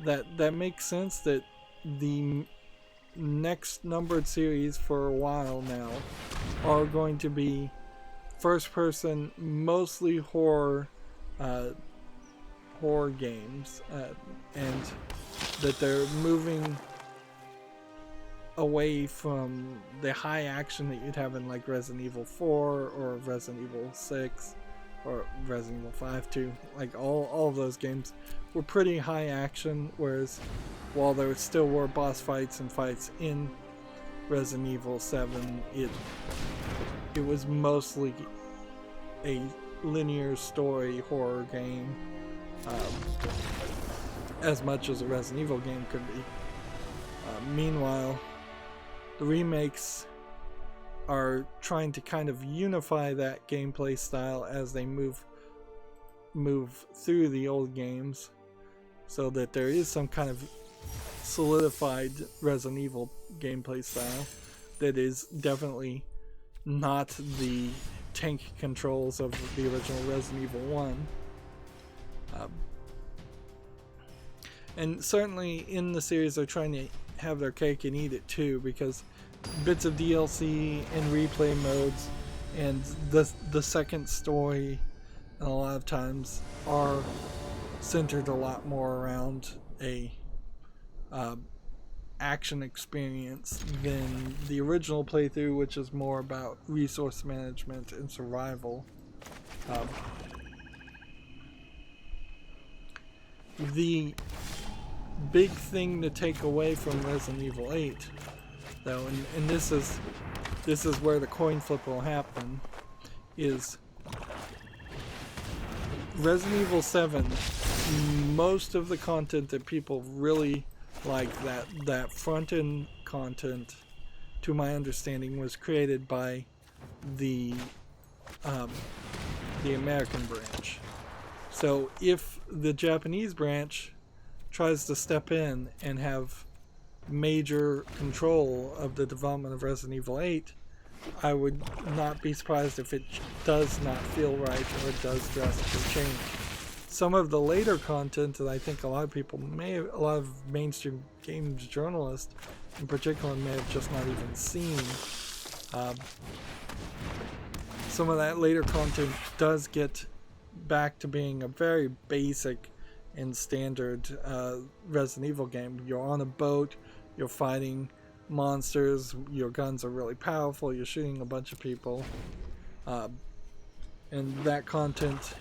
that makes sense that the next numbered series for a while now are going to be first person, mostly horror games, and that they're moving away from the high action that you'd have in like Resident Evil 4 or Resident Evil 6 or Resident Evil 5 too. Like all of those games were pretty high action, whereas while there still were boss fights and fights in Resident Evil 7, it was mostly a linear story horror game, as much as a Resident Evil game could be. Meanwhile, the remakes are trying to kind of unify that gameplay style as they move through the old games, so that there is some kind of solidified Resident Evil gameplay style that is definitely not the tank controls of the original Resident Evil 1. And certainly in the series they're trying to have their cake and eat it too, because bits of DLC and replay modes and the second story a lot of times are centered a lot more around a action experience than the original playthrough, which is more about resource management and survival. The big thing to take away from Resident Evil 8, though, and this is where the coin flip will happen, is Resident Evil 7, most of the content that people really like, that front-end content, to my understanding, was created by the American branch. So if the Japanese branch tries to step in and have major control of the development of Resident Evil 8, I would not be surprised if it does not feel right or it does drastically change. Some of the later content that I think a lot of mainstream games journalists in particular may have just not even seen. Some of that later content does get back to being a very basic and standard Resident Evil game. You're on a boat, you're fighting monsters, your guns are really powerful, you're shooting a bunch of people, and that content,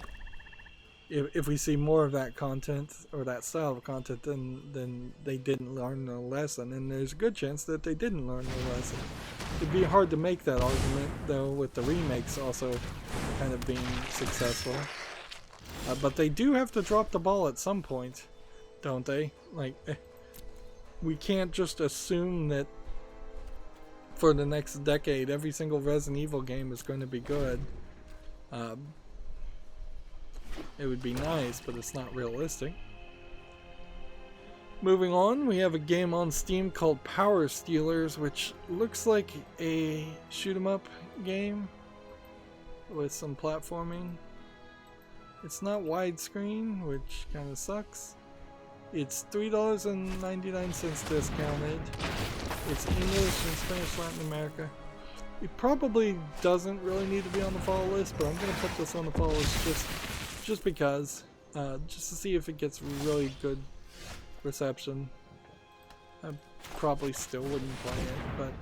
if we see more of that content or that style of content, then they didn't learn the lesson, and there's a good chance that they didn't learn the lesson. It'd be hard to make that argument though, with the remakes also kind of being successful. But they do have to drop the ball at some point, don't they? Like, we can't just assume that for the next decade every single Resident Evil game is going to be good. It would be nice, but it's not realistic. Moving on, we have a game on Steam called Power Stealers, which looks like a shoot-'em-up game with some platforming. It's not widescreen, which kind of sucks. It's $3.99 discounted. It's English and Spanish Latin America. It probably doesn't really need to be on the follow list, but I'm going to put this on the follow list just because, just to see if it gets really good reception. I probably still wouldn't play it, but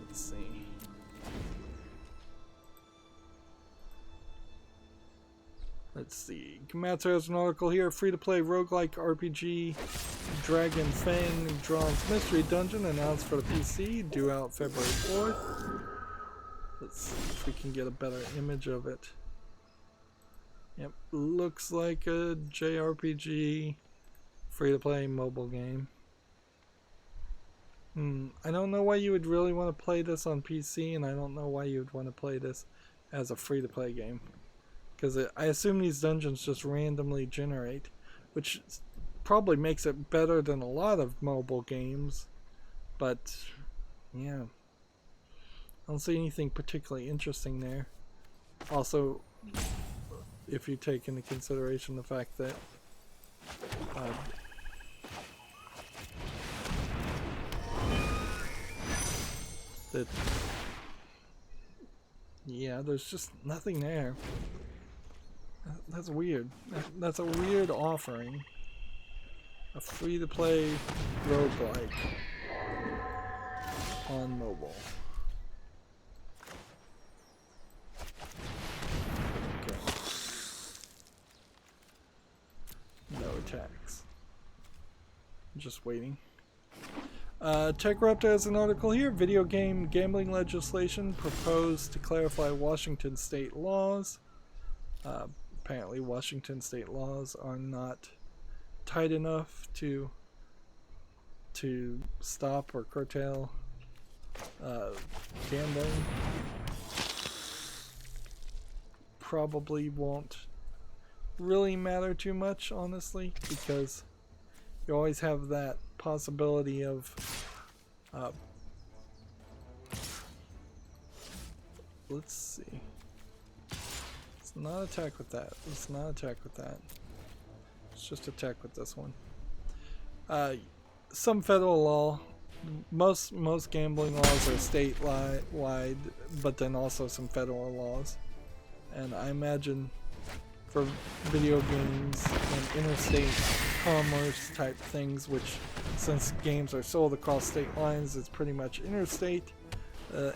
let's see. Let's see. Komatsu has an article here. Free-to-play roguelike RPG Dragon Fang Drawn's Mystery Dungeon announced for the PC, due out February 4th. Let's see if we can get a better image of it. Yep, looks like a JRPG free-to-play mobile game. I don't know why you would really want to play this on PC, and I don't know why you would want to play this as a free-to-play game. Because I assume these dungeons just randomly generate, which probably makes it better than a lot of mobile games. But, yeah. I don't see anything particularly interesting there. Also, if you take into consideration the fact that yeah, there's just nothing there. That's weird. That's a weird offering. A free-to-play roguelike on mobile. Okay. No attacks. Just waiting. TechRaptor has an article here. Video game gambling legislation proposed to clarify Washington state laws. Apparently Washington state laws are not tight enough to stop or curtail gambling. Probably won't really matter too much, honestly, because you always have that possibility of let's see. Let's not attack with that. Let's not attack with that. Let's just attack with this one. Some federal law. Most gambling laws are statewide, but then also some federal laws. And I imagine for video games and interstate commerce type things, which since games are sold across state lines, it's pretty much interstate,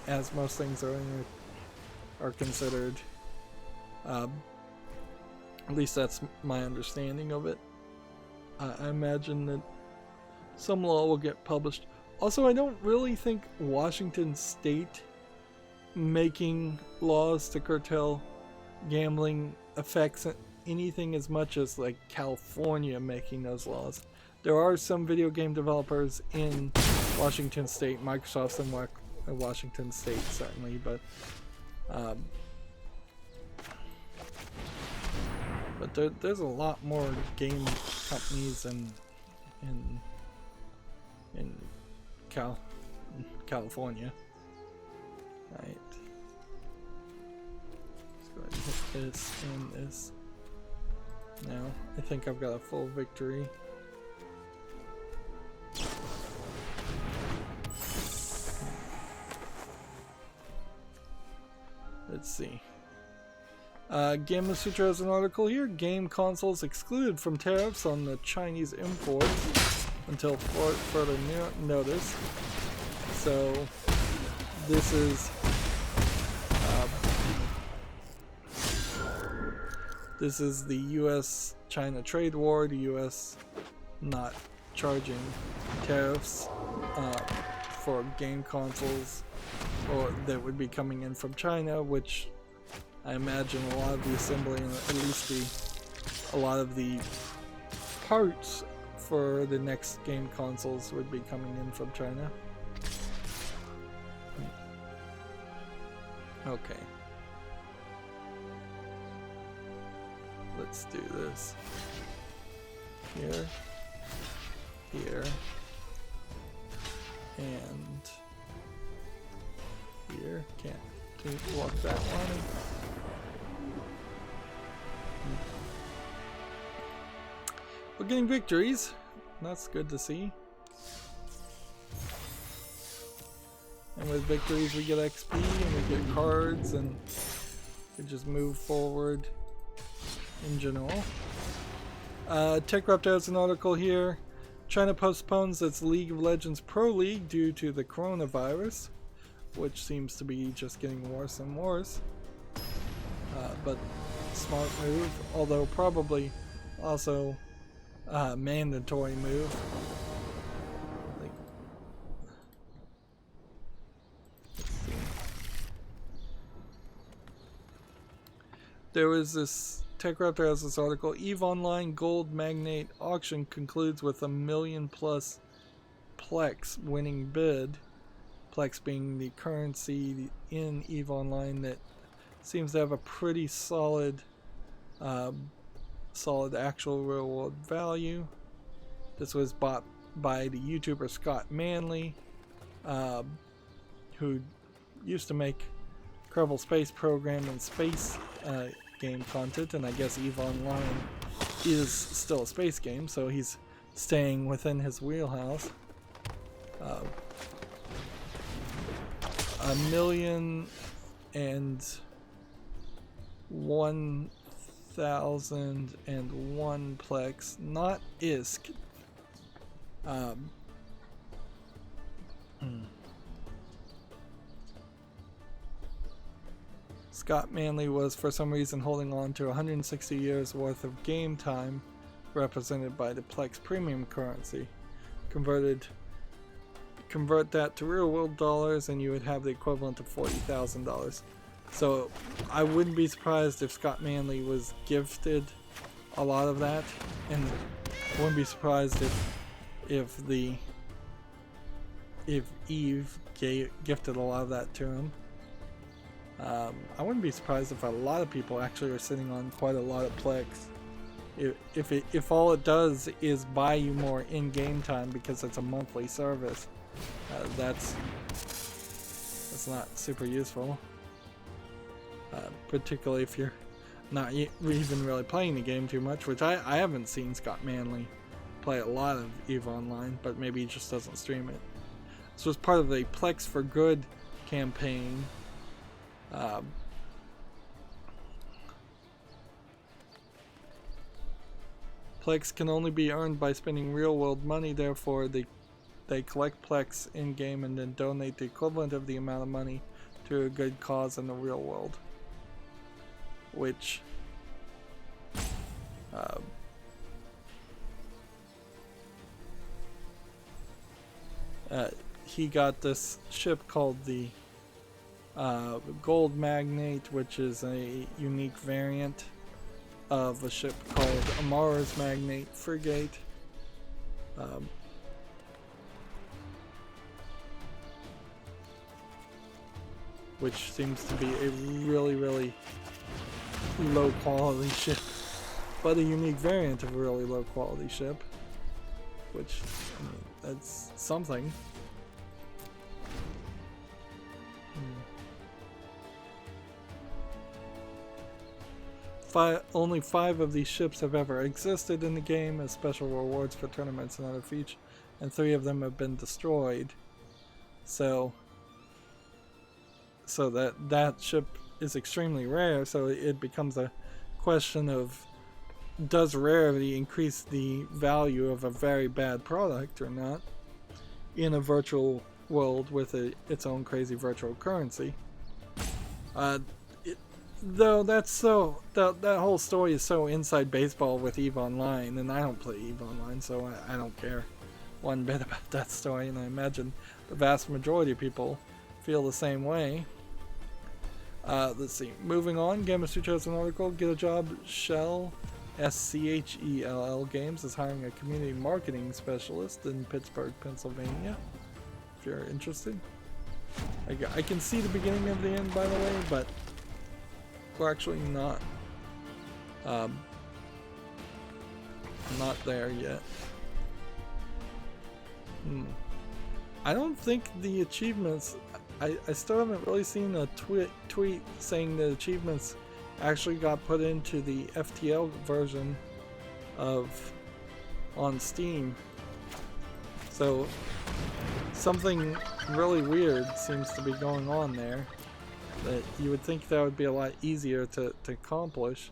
as most things are considered. At least that's my understanding of it. I imagine that some law will get published. Also, I don't really think Washington state making laws to curtail gambling affects anything as much as like California making those laws. There are some video game developers in Washington state, Microsoft's in Washington state certainly, but there's a lot more game companies in California. Right. Let's go ahead and hit this and this. Now, I think I've got a full victory. Let's see. Gamma Sutra has an article here. Game consoles excluded from tariffs on the Chinese imports until further notice. So this is the U.S.-China trade war. The U.S. not charging tariffs for game consoles or that would be coming in from China, which I imagine a lot of the assembly and at least a lot of the parts for the next game consoles would be coming in from China. Okay. Let's do this. Here. Here. And here. Can't walk that one. We're getting victories. That's good to see. And with victories we get XP and we get cards and we just move forward in general. TechRept has an article here. China postpones its League of Legends Pro League due to the coronavirus, which seems to be just getting worse and worse. But smart move, although probably also mandatory move. There was this, TechRaptor has this article, EVE Online Gold Magnate Auction concludes with $1 million+ Plex winning bid. Plex being the currency in EVE Online that seems to have a pretty solid actual real world value. This was bought by the YouTuber Scott Manley, who used to make Kerbal Space Program and space game content, and I guess EVE Online is still a space game, so he's staying within his wheelhouse. 1,001,001 Plex, not ISK. Scott Manley was for some reason holding on to 160 years worth of game time represented by the Plex premium currency. Convert that to real world dollars and you would have the equivalent of $40,000. So I wouldn't be surprised if Scott Manley was gifted a lot of that, and I wouldn't be surprised if Eve gifted a lot of that to him. I wouldn't be surprised if a lot of people actually are sitting on quite a lot of Plex. If all it does is buy you more in-game time because it's a monthly service, that's not super useful. Particularly if you're not even really playing the game too much, which I haven't seen Scott Manley play a lot of EVE Online, but maybe he just doesn't stream it. This was part of the Plex for Good campaign. Plex can only be earned by spending real world money, therefore they collect Plex in game and then donate the equivalent of the amount of money to a good cause in the real world. Which he got this ship called the Gold Magnate, which is a unique variant of a ship called Amara's Magnate Frigate. Which seems to be a really low quality ship, but a unique variant of a really low quality ship, which, I mean, that's something. Only 5 of these ships have ever existed in the game as special rewards for tournaments and other features, and 3 of them have been destroyed. So that ship is extremely rare, so it becomes a question of, does rarity increase the value of a very bad product or not in a virtual world with its own crazy virtual currency? Though that's so, that whole story is so inside baseball with EVE Online, and I don't play EVE Online, so I don't care one bit about that story, and I imagine the vast majority of people feel the same way. Let's see, moving on, Gamasutra has an article, Get a Job Shell, SCHELL Games is hiring a community marketing specialist in Pittsburgh, Pennsylvania, if you're interested. I can see the beginning of the end, by the way, but we're actually not there yet. I don't think the achievements, I still haven't really seen a tweet saying that achievements actually got put into the FTL version on Steam. So something really weird seems to be going on there. That you would think that would be a lot easier to accomplish,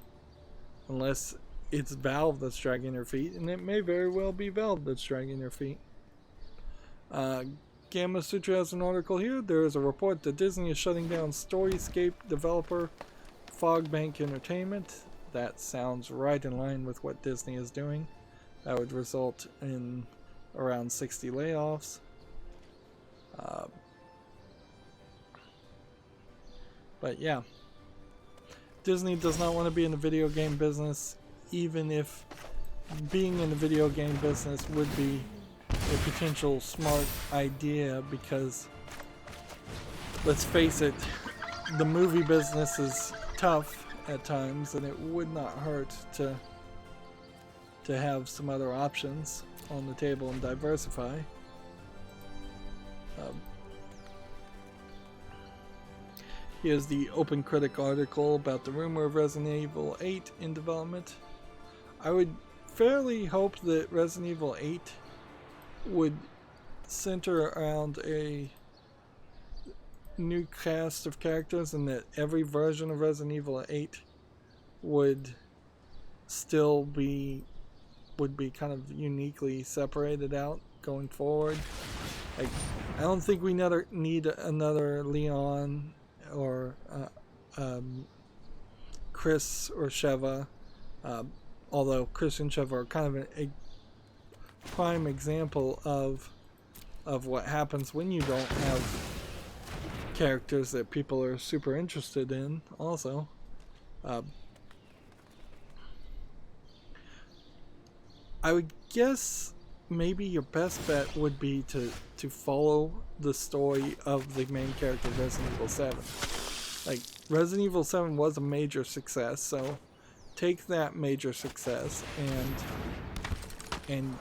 unless it's Valve that's dragging their feet, and it may very well be Valve that's dragging their feet. Gamma Sutra has an article here. There is a report that Disney is shutting down Storyscape developer Fogbank Entertainment. That sounds right in line with what Disney is doing. That would result in around 60 layoffs. But yeah, Disney does not want to be in the video game business, even if being in the video game business would be a potential smart idea, because let's face it, the movie business is tough at times, and it would not hurt to have some other options on the table and diversify. Here's the Open Critic article about the rumor of Resident Evil 8 in development. I would fairly hope that Resident Evil 8 would center around a new cast of characters, and that every version of Resident Evil 8 would still be kind of uniquely separated out going forward. Like, I don't think we need another Leon or Chris or Sheva, although Chris and Sheva are kind of a prime example of what happens when you don't have characters that people are super interested in. Also, I would guess maybe your best bet would be to follow the story of the main character of Resident Evil 7. Like, Resident Evil 7 was a major success, so take that major success and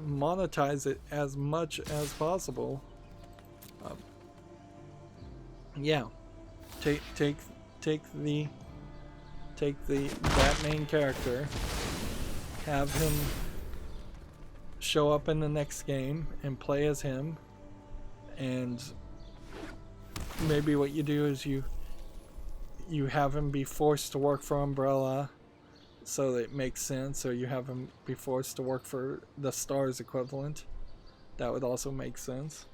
monetize it as much as possible. Yeah, take that main character, have him show up in the next game and play as him, and maybe what you do is you have him be forced to work for Umbrella so that it makes sense, or you have him be forced to work for the STARS equivalent. That would also make sense.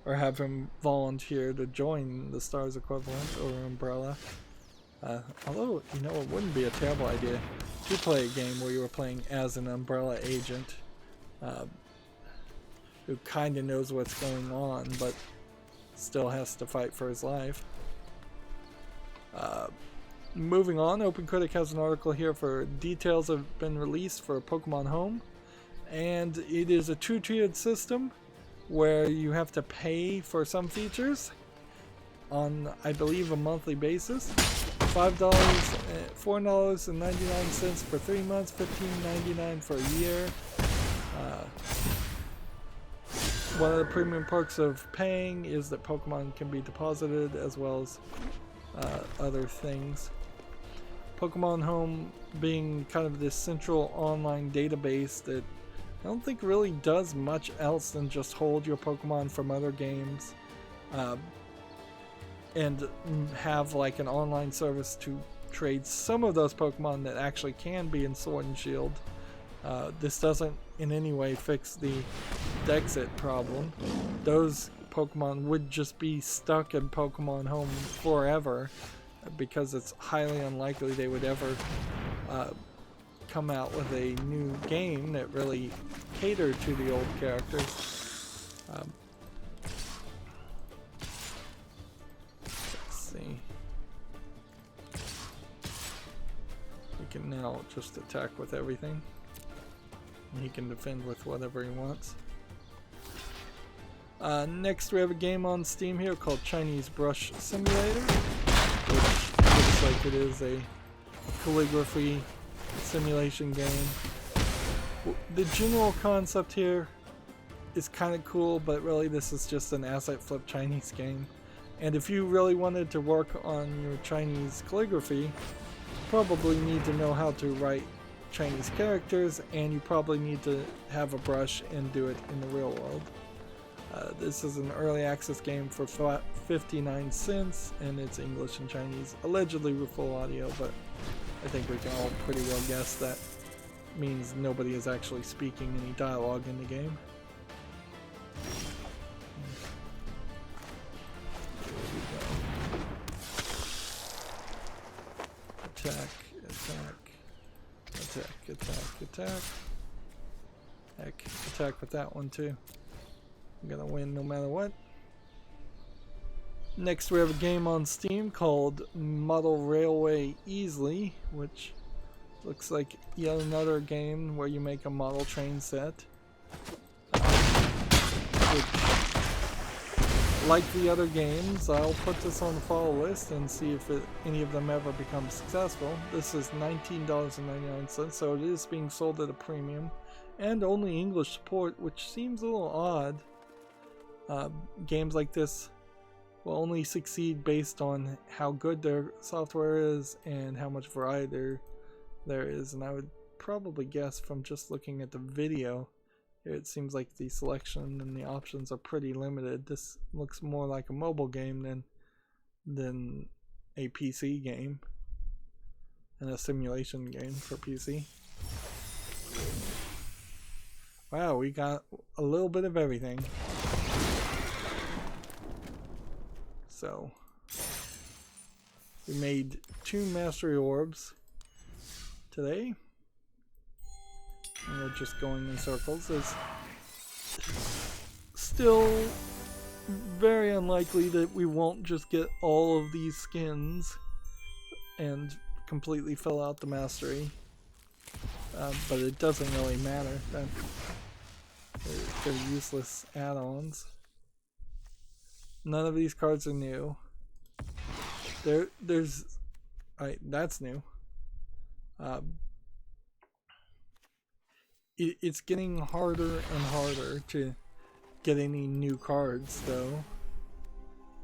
Or have him volunteer to join the STARS equivalent or Umbrella. Although, you know, it wouldn't be a terrible idea to play a game where you were playing as an Umbrella agent who kind of knows what's going on, but still has to fight for his life. Moving on, OpenCritic has an article here for details have been released for Pokemon Home, and it is a two-tiered system where you have to pay for some features on, I believe, a monthly basis. $4.99 for 3 months, $15.99 for a year. One of the premium perks of paying is that Pokemon can be deposited, as well as other things. Pokemon Home being kind of this central online database that I don't think really does much else than just hold your Pokemon from other games, and have like an online service to trade some of those Pokemon that actually can be in Sword and Shield. This doesn't in any way fix the Dexit problem. Those Pokemon would just be stuck in Pokemon Home forever, because it's highly unlikely they would ever come out with a new game that really catered to the old characters. Let's see. He can now just attack with everything. And he can defend with whatever he wants. Next we have a game on Steam here called Chinese Brush Simulator, which looks like it is a calligraphy simulation game. The general concept here is kind of cool, but really this is just an asset flip Chinese game. And if you really wanted to work on your Chinese calligraphy, you probably need to know how to write Chinese characters, and you probably need to have a brush and do it in the real world. This is an early access game for 59 cents, and it's English and Chinese, allegedly with full audio, but I think we can all pretty well guess that means nobody is actually speaking any dialogue in the game. Attack, attack, attack, attack, attack. Heck, attack with that one too. I'm gonna win no matter what. Next we have a game on Steam called Model Railway Easily, which looks like yet another game where you make a model train set. Like the other games, I'll put this on the follow list and see if any of them ever become successful. This is $19.99, so it is being sold at a premium and only English support, which seems a little odd. Games like this will only succeed based on how good their software is and how much variety there is, and I would probably guess from just looking at the video, it seems like the selection and the options are pretty limited. This looks more like a mobile game than a PC game and a simulation game for PC. Wow, we got a little bit of everything. So, we made 2 mastery orbs today. And we're just going in circles. It's still very unlikely that we won't just get all of these skins and completely fill out the mastery. But it doesn't really matter. They're useless add-ons. None of these cards are new. There's... Alright, that's new. It's getting harder and harder to get any new cards, though.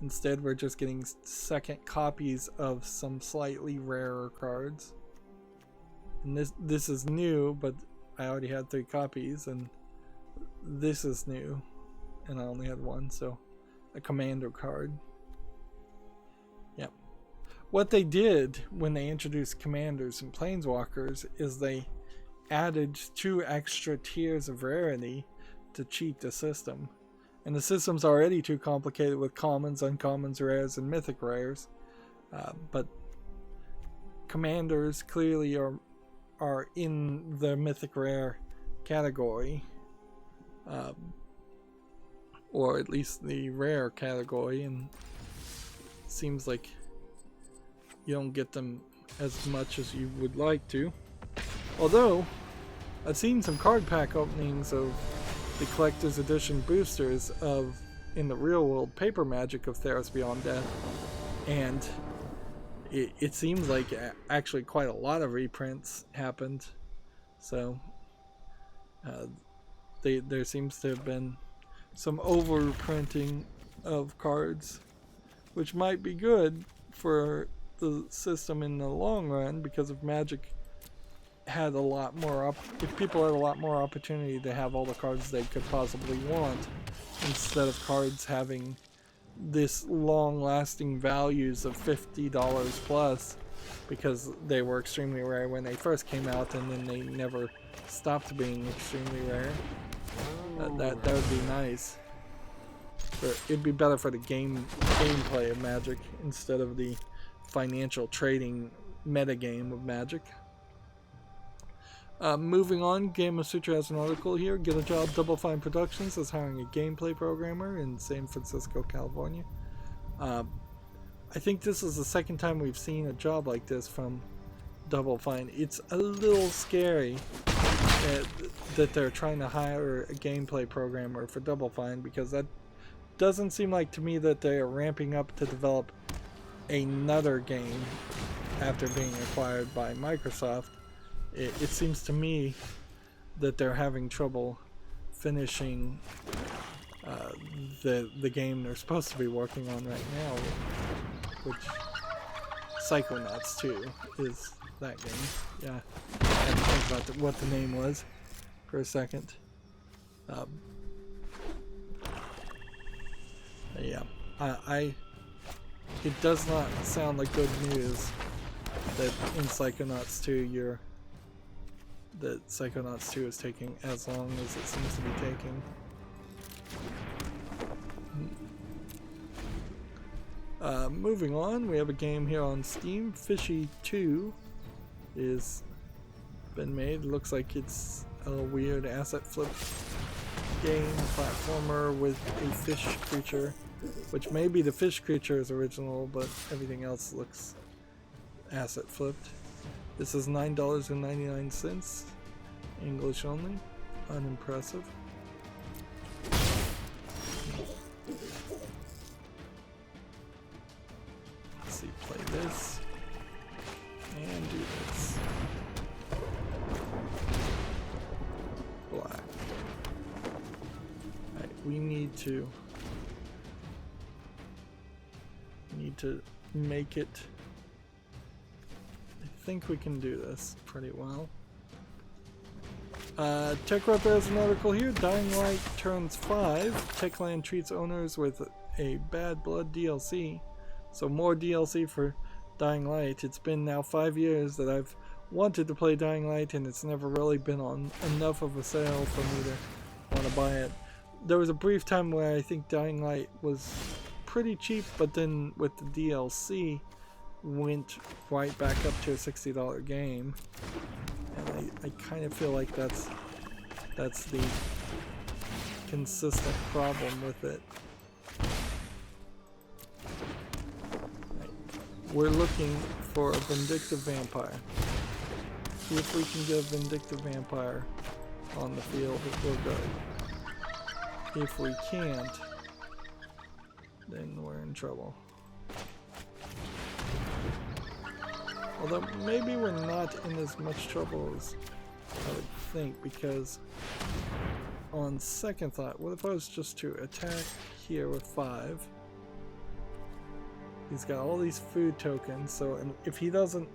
Instead, we're just getting second copies of some slightly rarer cards. And this is new, but I already had 3 copies, and this is new, and I only had 1, so a commander card. Yep. What they did when they introduced commanders and planeswalkers is they added 2 extra tiers of rarity to cheat the system. And the system's already too complicated with commons, uncommons, rares, and mythic rares. But commanders clearly are in the mythic rare category. Or at least the rare category, and it seems like you don't get them as much as you would like to. Although, I've seen some card pack openings of the collector's edition boosters in the real world paper magic of Theros Beyond Death, and it seems like actually quite a lot of reprints happened. So there seems to have been some overprinting of cards, which might be good for the system in the long run, because if Magic had a lot more if people had a lot more opportunity to have all the cards they could possibly want, instead of cards having this long-lasting values of $50 plus because they were extremely rare when they first came out, and then they never stopped being extremely rare. That would be nice. But it'd be better for the gameplay of Magic instead of the financial trading metagame of Magic. Moving on, Game Sutra has an article here. Get a Job. Double Fine Productions is hiring a gameplay programmer in San Francisco, California. I think this is the second time we've seen a job like this from Double Fine. It's a little scary that they're trying to hire a gameplay programmer for Double Fine, because that doesn't seem like to me that they are ramping up to develop another game after being acquired by Microsoft. It seems to me that they're having trouble finishing the game they're supposed to be working on right now, which Psychonauts 2 is that game. Yeah, I had to think about what the name was for a second. Yeah, it does not sound like good news that in Psychonauts 2 that Psychonauts 2 is taking as long as it seems to be taking. Moving on, we have a game here on Steam. Fishy 2 is been made. Looks like it's a weird asset flip game, platformer with a fish creature, which maybe the fish creature is original, but everything else looks asset flipped. This is $9.99, English only, unimpressive. Let's see, play this and do this. Black. Alright, we need to make it. I think we can do this pretty well. TechRep has an article here. Dying Light turns 5. Techland treats owners with a Bad Blood DLC. So more DLC for Dying Light. It's been now 5 years that I've wanted to play Dying Light, and it's never really been on enough of a sale for me to want to buy it. There was a brief time where I think Dying Light was pretty cheap, but then with the DLC went right back up to a $60 game, and I kind of feel like that's the consistent problem with it. We're looking for a Vindictive Vampire. See if we can get a Vindictive Vampire on the field, we're good. If we can't, then we're in trouble. Although maybe we're not in as much trouble as I would think, because on second thought, what if I was just to attack here with 5? He's got all these food tokens, so if he doesn't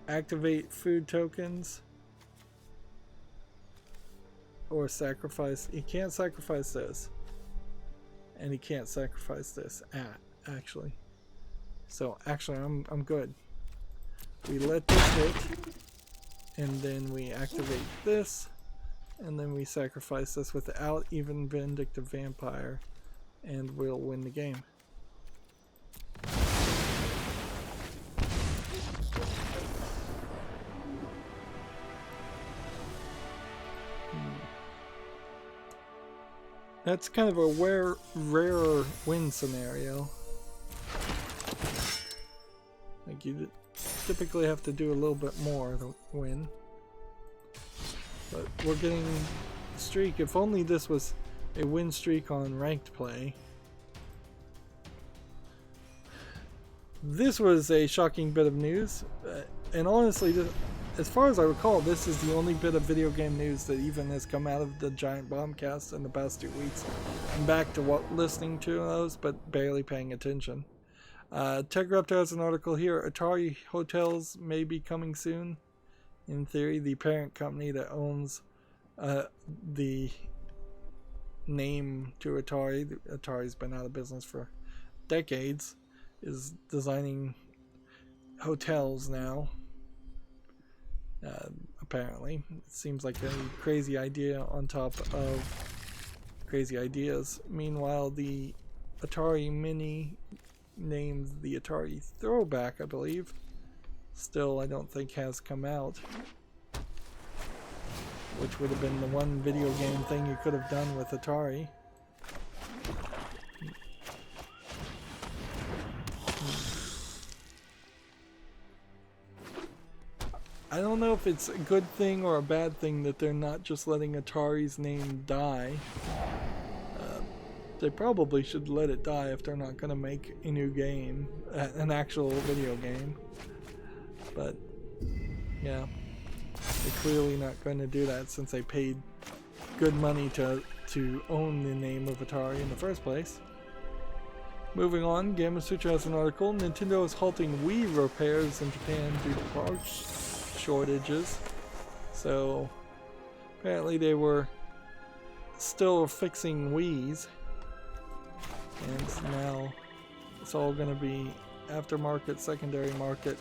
activate food tokens or sacrifice, he can't sacrifice this, and he can't sacrifice this actually. So actually I'm good. We let this hit, and then we activate this, and then we sacrifice this without even Vindictive Vampire, and we'll win the game. That's kind of a rarer win scenario. Like, you typically have to do a little bit more to win. But we're getting a streak. If only this was a win streak on ranked play. This was a shocking bit of news. And honestly, as far as I recall, this is the only bit of video game news that even has come out of the Giant Bombcast in the past 2 weeks. I'm back to listening to those, but barely paying attention. TechReptor has an article here. Atari Hotels may be coming soon. In theory, the parent company that owns the name to Atari, Atari's been out of business for decades, is designing hotels now. Apparently, it seems like a crazy idea on top of crazy ideas. Meanwhile, the Atari Mini, named the Atari Throwback, I believe, still I don't think has come out, which would have been the one video game thing you could have done with Atari. I don't know if it's a good thing or a bad thing that they're not just letting Atari's name die. They probably should let it die if they're not going to make a new game, an actual video game. But yeah, they're clearly not going to do that since they paid good money to own the name of Atari in the first place. Moving on, Gamasutra has an article. Nintendo is halting Wii repairs in Japan due to parts shortages. So apparently they were still fixing Wii's, and it's all going to be aftermarket, secondary market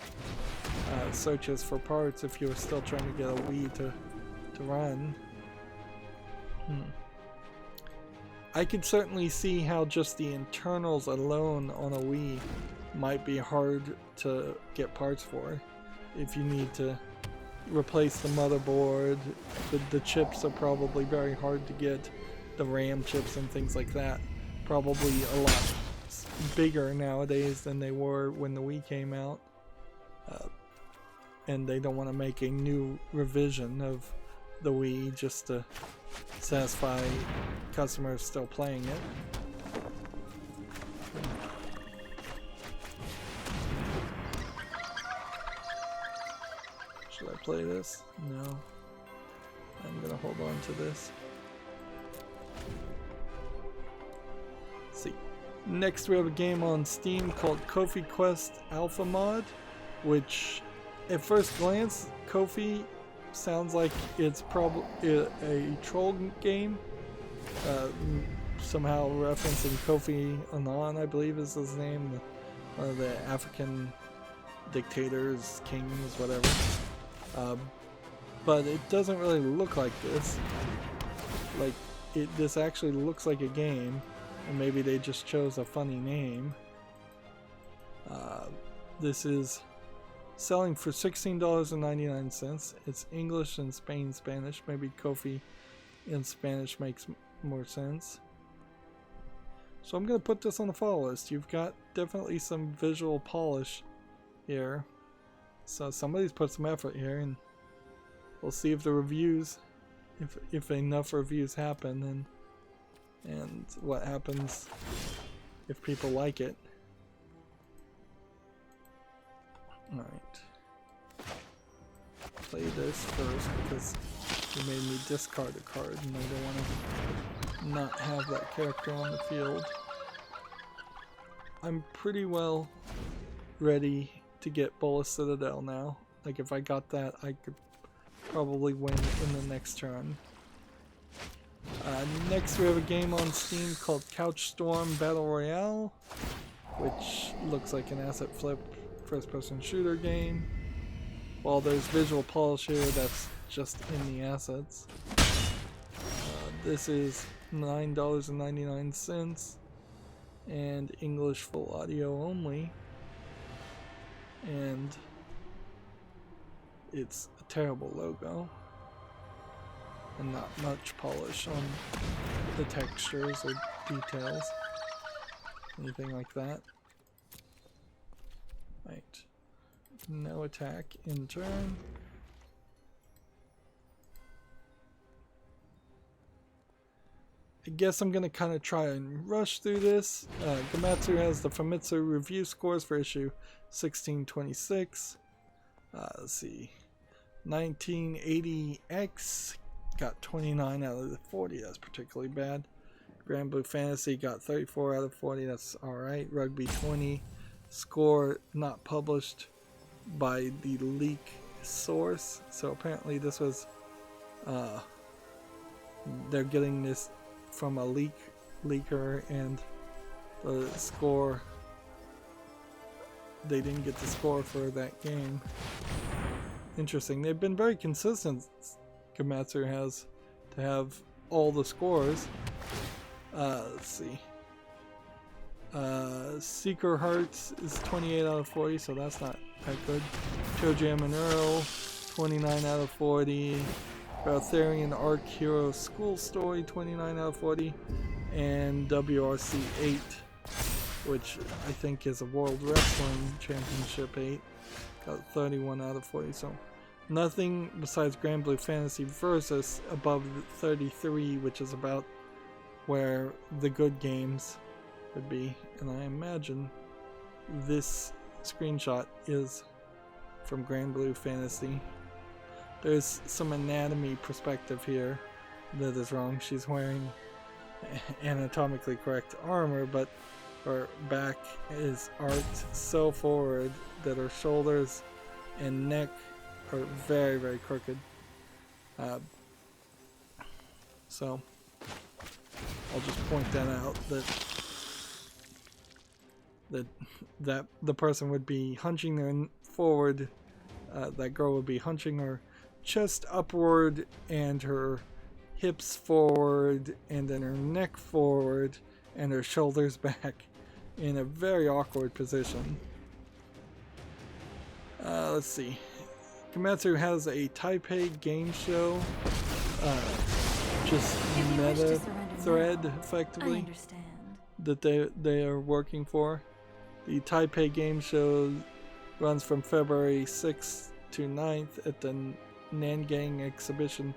searches for parts if you're still trying to get a Wii to run. I could certainly see how just the internals alone on a Wii might be hard to get parts for. If you need to replace the motherboard, the chips are probably very hard to get, the RAM chips and things like that. Probably a lot bigger nowadays than they were when the Wii came out. And they don't want to make a new revision of the Wii just to satisfy customers still playing it. Should I play this? No. I'm gonna hold on to this. Let's see. Next we have a game on Steam called Kofi Quest Alpha Mod, which at first glance, Kofi sounds like it's probably a troll game. Somehow referencing Kofi Annan, I believe is his name, one of the African dictators, kings, whatever. But it doesn't really look like this. Like, this actually looks like a game, and maybe they just chose a funny name. This is selling for $16.99. It's English and Spanish. Maybe Kofi in Spanish makes more sense. So I'm going to put this on the follow list. You've got definitely some visual polish here. So somebody's put some effort here, and we'll see if the reviews, if enough reviews happen, and what happens if people like it. Alright. Play this first because you made me discard a card and I don't want to not have that character on the field. I'm pretty well ready to get Bola Citadel now. Like, if I got that, I could probably win in the next turn. Next we have a game on Steam called Couch Storm Battle Royale, which looks like an asset flip first-person shooter game. While there's visual polish here, that's just in the assets. This is $9.99 and English full audio only, and it's a terrible logo and not much polish on the textures or details, anything like that. Right, no attack in turn. I guess I'm going to kind of try and rush through this. Gamatsu has the Famitsu review scores for issue 1626. Let's see. 1980X got 29 out of the 40. That's particularly bad. Grand Blue Fantasy got 34 out of 40. That's alright. Rugby 20. Score not published by the leak source. So apparently this was... they're getting this from a leaker, and the score, they didn't get the score for that game. Interesting. They've been very consistent, Gamatsu has, to have all the scores. Let's see. Seeker Hearts is 28 out of 40, so that's not that good. Chojam and Earl, 29 out of 40. Baltharian Arc Hero School Story, 29 out of 40, and WRC 8, which I think is a World Wrestling Championship 8, got 31 out of 40, so nothing besides Grand Blue Fantasy Versus above 33, which is about where the good games would be, and I imagine this screenshot is from Grand Blue Fantasy. There's some anatomy perspective here that is wrong. She's wearing anatomically correct armor, but her back is arched so forward that her shoulders and neck are very, very crooked. So I'll just point that out, that that the person would be hunching their forward. That girl would be hunching her chest upward and her hips forward, and then her neck forward and her shoulders back in a very awkward position. Let's see. Kimetsu has a Taipei game show, just meta thread effectively, I understand. that they are working for. The Taipei game show runs from February 6th to 9th at the Nangang Exhibition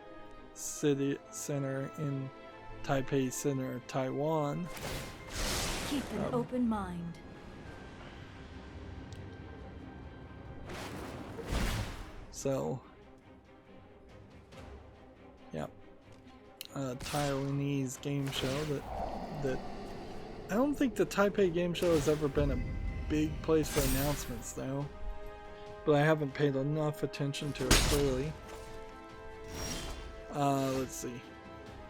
City Center in Taipei Center, Taiwan. Keep an open mind. So, yeah, Taiwanese game show that I don't think the Taipei game show has ever been a big place for announcements though, but I haven't paid enough attention to it clearly. Let's see.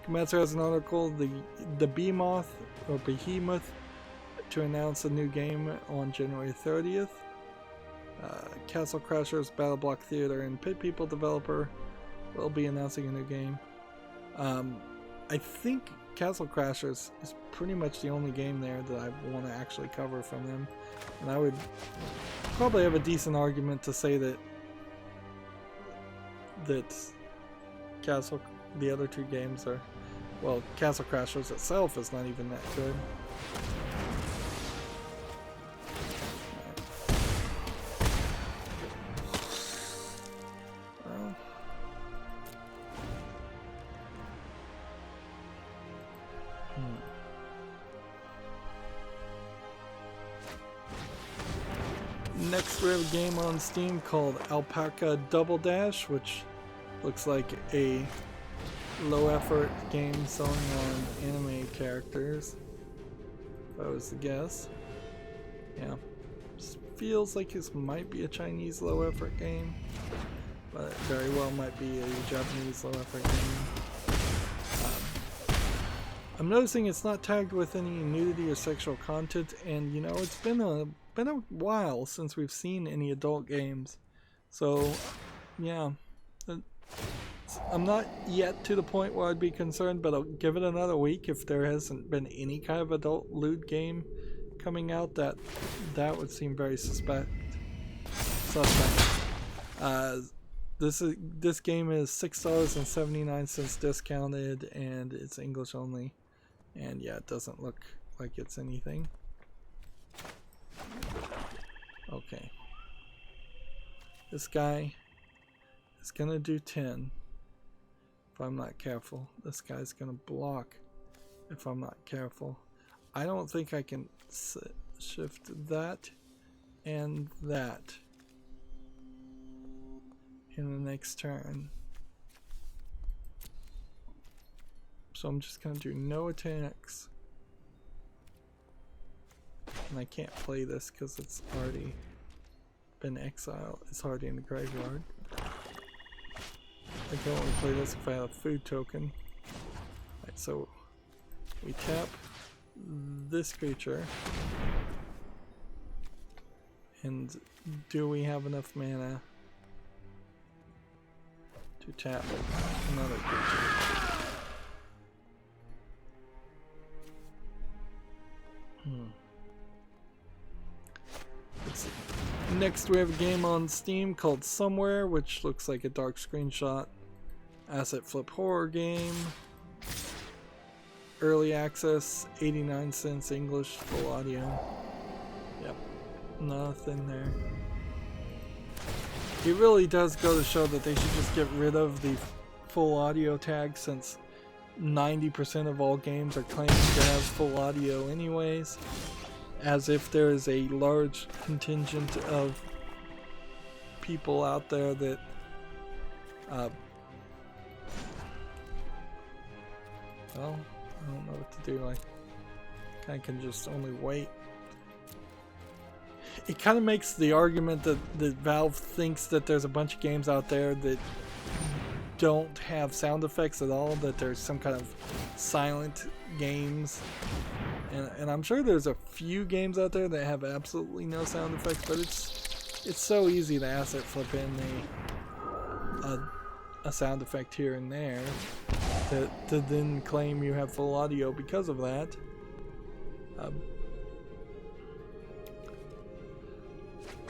Kimetsu has an article, the Behemoth or Behemoth, to announce a new game on January 30th. Castle Crashers Battle Block Theater and Pit People developer will be announcing a new game. I think Castle Crashers is pretty much the only game there that I want to actually cover from them, and I would probably have a decent argument to say that the other two games are, well, Castle Crashers itself is not even that good. Next we have a game on Steam called Alpaca Double Dash, which looks like a low effort game selling on anime characters, if I was to guess. Yeah, this feels like this might be a Chinese low effort game, but it very well might be a Japanese low effort game. I'm noticing it's not tagged with any nudity or sexual content, and you know, it's been a while since we've seen any adult games, so yeah, I'm not yet to the point where I'd be concerned, but I'll give it another week. If there hasn't been any kind of adult lewd game coming out, that would seem very suspect. This game is $6.79 discounted, and it's English only, and yeah, it doesn't look like it's anything. Okay, this guy is gonna do 10 if I'm not careful. This guy's gonna block if I'm not careful. I don't think I can shift that and that in the next turn, so I'm just gonna do no attacks. And I can't play this because it's already been exiled. It's already in the graveyard. I can only play this if I have a food token. Alright, so we tap this creature. And do we have enough mana to tap another creature? Next we have a game on Steam called Somewhere, which looks like a dark screenshot asset flip horror game. Early access, 89 cents English, full audio. Yep, nothing there. It really does go to show that they should just get rid of the full audio tag, since 90% of all games are claiming to have full audio anyways. As if there is a large contingent of people out there that well, I don't know what to do. I can just only wait. It kind of makes the argument that Valve thinks that there's a bunch of games out there that don't have sound effects at all, that there's some kind of silent games, And I'm sure there's a few games out there that have absolutely no sound effects, but it's so easy to asset flip in a sound effect here and there to then claim you have full audio because of that.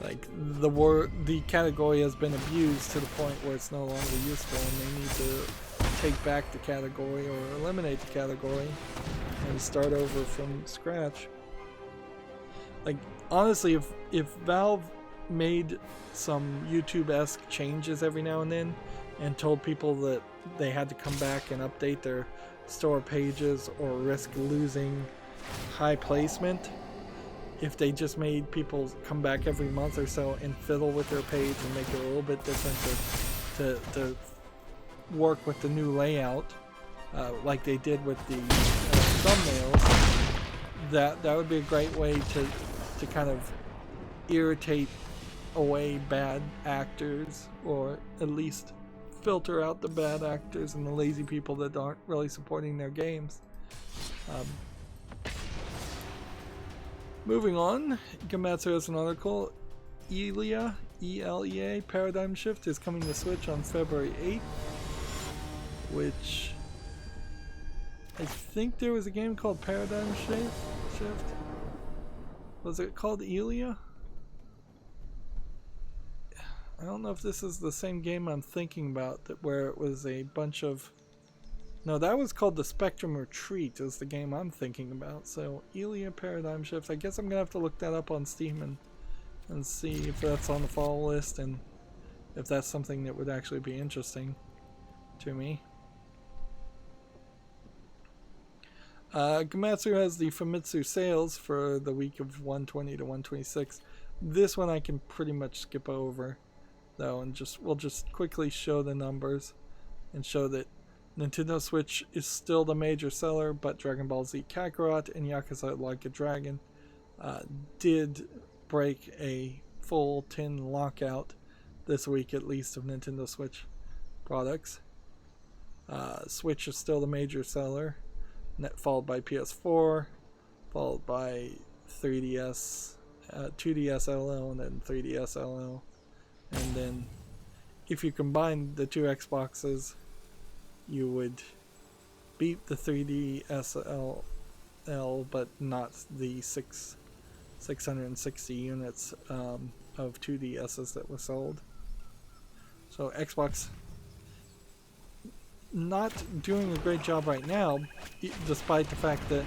Like the category has been abused to the point where it's no longer useful, and they need to take back the category or eliminate the category and start over from scratch. Like, honestly, if Valve made some YouTube-esque changes every now and then and told people that they had to come back and update their store pages or risk losing high placement, if they just made people come back every month or so and fiddle with their page and make it a little bit different to work with the new layout, like they did with the thumbnails, that would be a great way to kind of irritate away bad actors, or at least filter out the bad actors and the lazy people that aren't really supporting their games. Moving on, Gamatsu has an article. Elea, E-L-E-A, Paradigm Shift is coming to Switch on February 8th, which I think there was a game called Paradigm Shift. Was it called Elea? I don't know if this is the same game I'm thinking about, where it was a bunch of... No, that was called the Spectrum Retreat, is the game I'm thinking about. So, Elea Paradigm Shift. I guess I'm going to have to look that up on Steam and see if that's on the fall list and if that's something that would actually be interesting to me. Gamatsu has the Famitsu sales for the week of 120 to 126. This one I can pretty much skip over, though, and we'll just quickly show the numbers and show that Nintendo Switch is still the major seller, but Dragon Ball Z Kakarot and Yakuza Like a Dragon did break a full 10 lockout this week, at least, of Nintendo Switch products. Switch is still the major seller, followed by PS4, followed by 3DS, 2DS LL, and then 3DS LL. And then, if you combine the two Xboxes, you would beat the 3DS LL, but not the 660 units of 2DSs that were sold. So Xbox not doing a great job right now, despite the fact that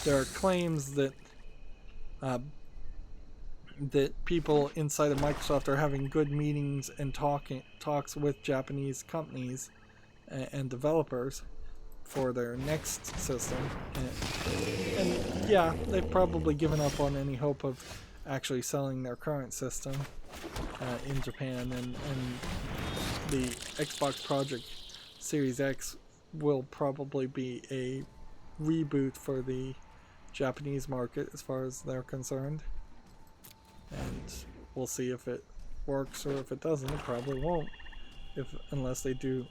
there are claims that that people inside of Microsoft are having good meetings and talks with Japanese companies and developers for their next system, and yeah, they've probably given up on any hope of actually selling their current system in Japan, and the Xbox Project Series X will probably be a reboot for the Japanese market as far as they're concerned, and we'll see if it works, or if it doesn't. It probably won't, unless they do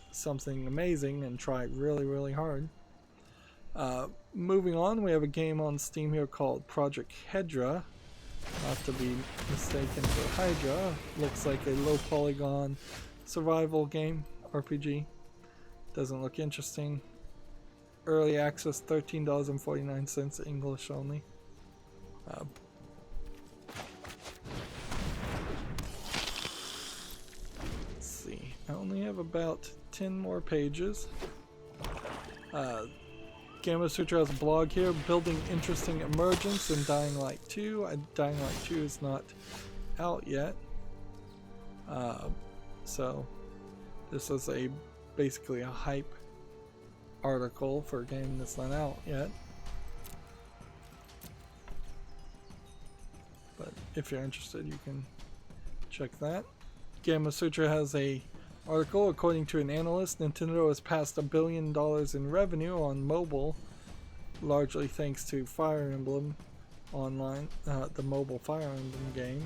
something amazing and try really, really hard. Moving on, we have a game on Steam here called Project Hedra, not to be mistaken for Hydra. Looks like a low polygon survival game, RPG. Doesn't look interesting. Early access, $13.49, English only. Let's see, I only have about 10 more pages. Gamma Sutra has a blog here, building interesting emergence in Dying Light 2. Dying Light 2 is not out yet. So this is basically a hype article for a game that's not out yet. But if you're interested, you can check that. Gamma Sutra has a article. According to an analyst, Nintendo has passed $1 billion in revenue on mobile, largely thanks to Fire Emblem Online, the mobile Fire Emblem game.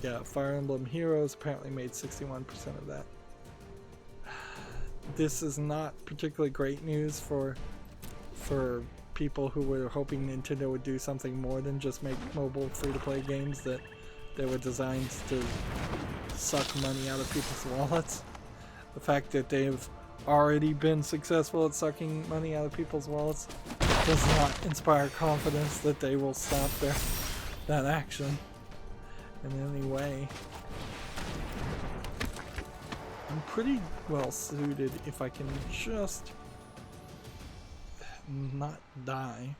Yeah, Fire Emblem Heroes apparently made 61% of that. This is not particularly great news for for people who were hoping Nintendo would do something more than just make mobile free-to-play games that they were designed to suck money out of people's wallets. The fact that they've already been successful at sucking money out of people's wallets does not inspire confidence that they will stop that action in any way. I'm pretty well suited if I can just not die.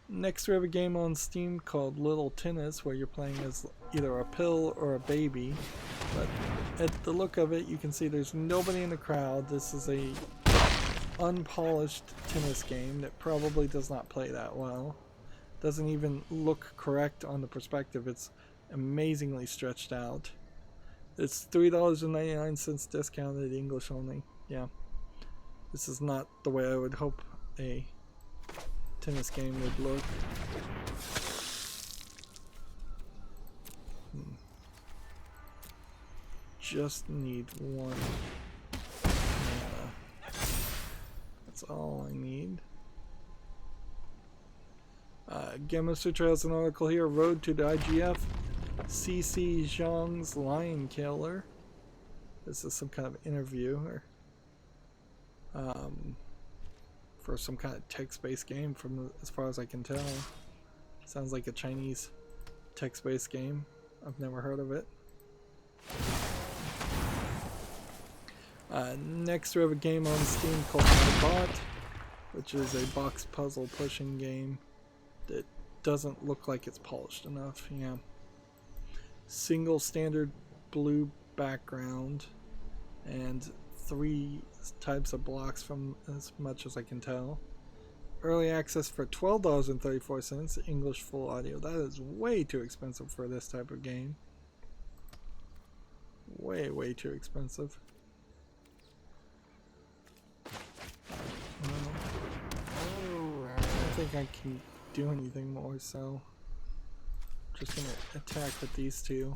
Next we have a game on Steam called Little Tennis, where you're playing as either a pill or a baby, but at the look of it you can see there's nobody in the crowd. This is a unpolished tennis game that probably does not play that well. Doesn't even look correct on the perspective. It's amazingly stretched out. It's $3.99 discounted, English only. Yeah. This is not the way I would hope a tennis game would look. Just need one mana. That's all I need. Gamma Sutra has an article here. Road to the IGF. CC Zhang's Lion Killer. This is some kind of interview or for some kind of text-based game from as far as I can tell. Sounds like a Chinese text-based game. I've never heard of it. Next we have a game on Steam called The Bot, which is a box puzzle pushing game that doesn't look like it's polished enough. Yeah. Single standard blue background and 3 types of blocks from as much as I can tell. Early access for $12.34, English full audio. That is way too expensive for this type of game. Way too expensive. I don't think I can do anything more, so I'm just gonna attack with these two.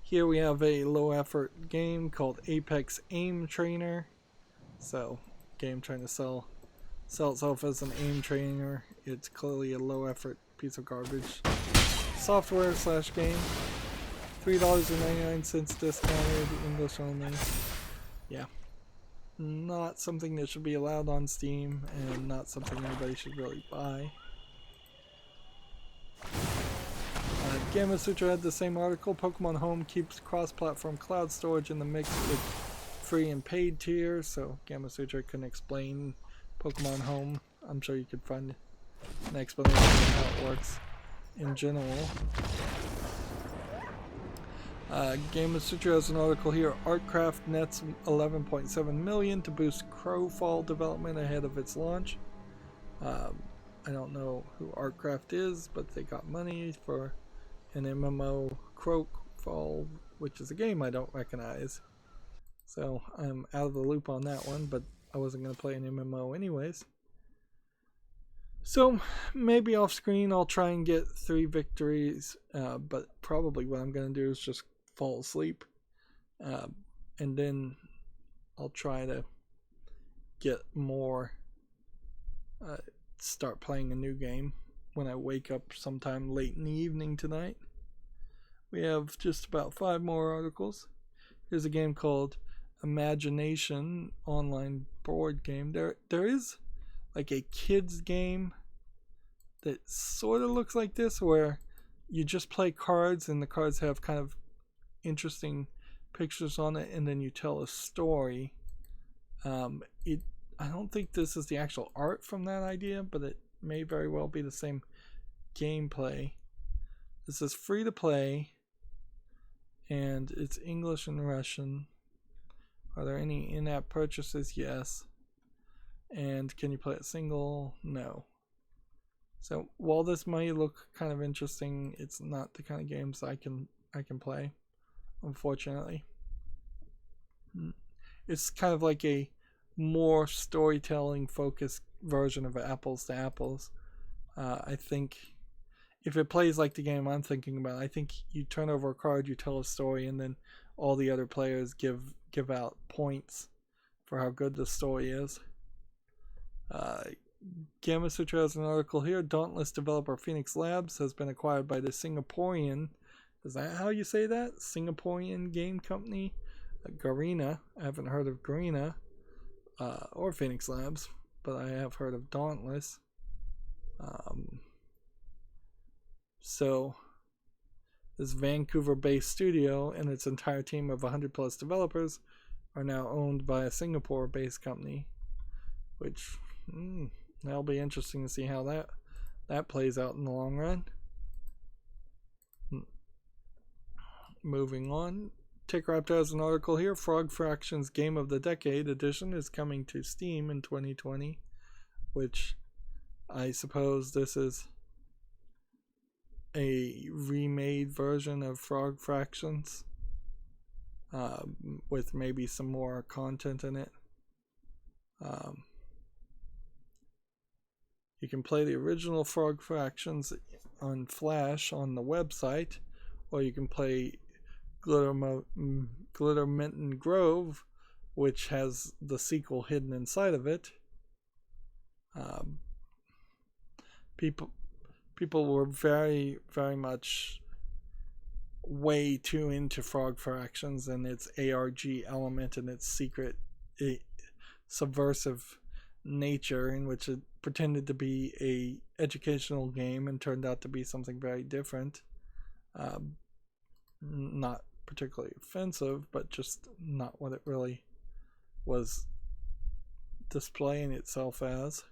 Here we have a low effort game called Apex Aim Trainer. So, game trying to sell itself as an aim trainer. It's clearly a low effort piece of garbage. Software / game. $3.99 discounted, English only. Yeah. Not something that should be allowed on Steam, and not something anybody should really buy. Gamma Sutra had the same article. Pokemon Home keeps cross-platform cloud storage in the mix with free and paid tiers, so Gamma Sutra can explain Pokemon Home. I'm sure you could find an explanation of how it works in general. Gamma Sutra has an article here. Artcraft nets $11.7 million to boost Crowfall development ahead of its launch. I don't know who Artcraft is, but they got money for an MMO, Crowfall, which is a game I don't recognize. So I'm out of the loop on that one, but I wasn't going to play an MMO anyways. So maybe off screen I'll try and get 3 victories, but probably what I'm going to do is just fall asleep. And then I'll try to get more, start playing a new game when I wake up sometime late in the evening tonight. We have just about 5 more articles. Here's a game called Imagination online board game. There is like a kids game that sort of looks like this, where you just play cards and the cards have kind of interesting pictures on it, and then you tell a story. I don't think this is the actual art from that idea, but it may very well be the same gameplay. This is free to play, and it's English and Russian. Are there any in-app purchases? Yes. And can you play it single? No. So while this may look kind of interesting, it's not the kind of games I can play, unfortunately. It's kind of like a more storytelling focused version of Apples to Apples. I think if it plays like the game I'm thinking about, I think you turn over a card, you tell a story, and then all the other players give out points for how good the story is. Gamma Sutra has an article here. Dauntless developer Phoenix Labs has been acquired by the Singaporean, is that how you say that? Singaporean game company? Garena. I haven't heard of Garena or Phoenix Labs, but I have heard of Dauntless. So this Vancouver-based studio and its entire team of 100 plus developers are now owned by a Singapore-based company, which that'll be interesting to see how that plays out in the long run. Moving on, TechRaptor has an article here. Frog Fractions Game of the Decade edition is coming to Steam in 2020, which I suppose this is a remade version of Frog Fractions with maybe some more content in it. You can play the original Frog Fractions on Flash on the website, or you can play Glitterminton Grove, which has the sequel hidden inside of it. People were very, very much way too into Frog Fractions and its ARG element and its secret subversive nature, in which it pretended to be a educational game and turned out to be something very different. Not particularly offensive, but just not what it really was displaying itself as.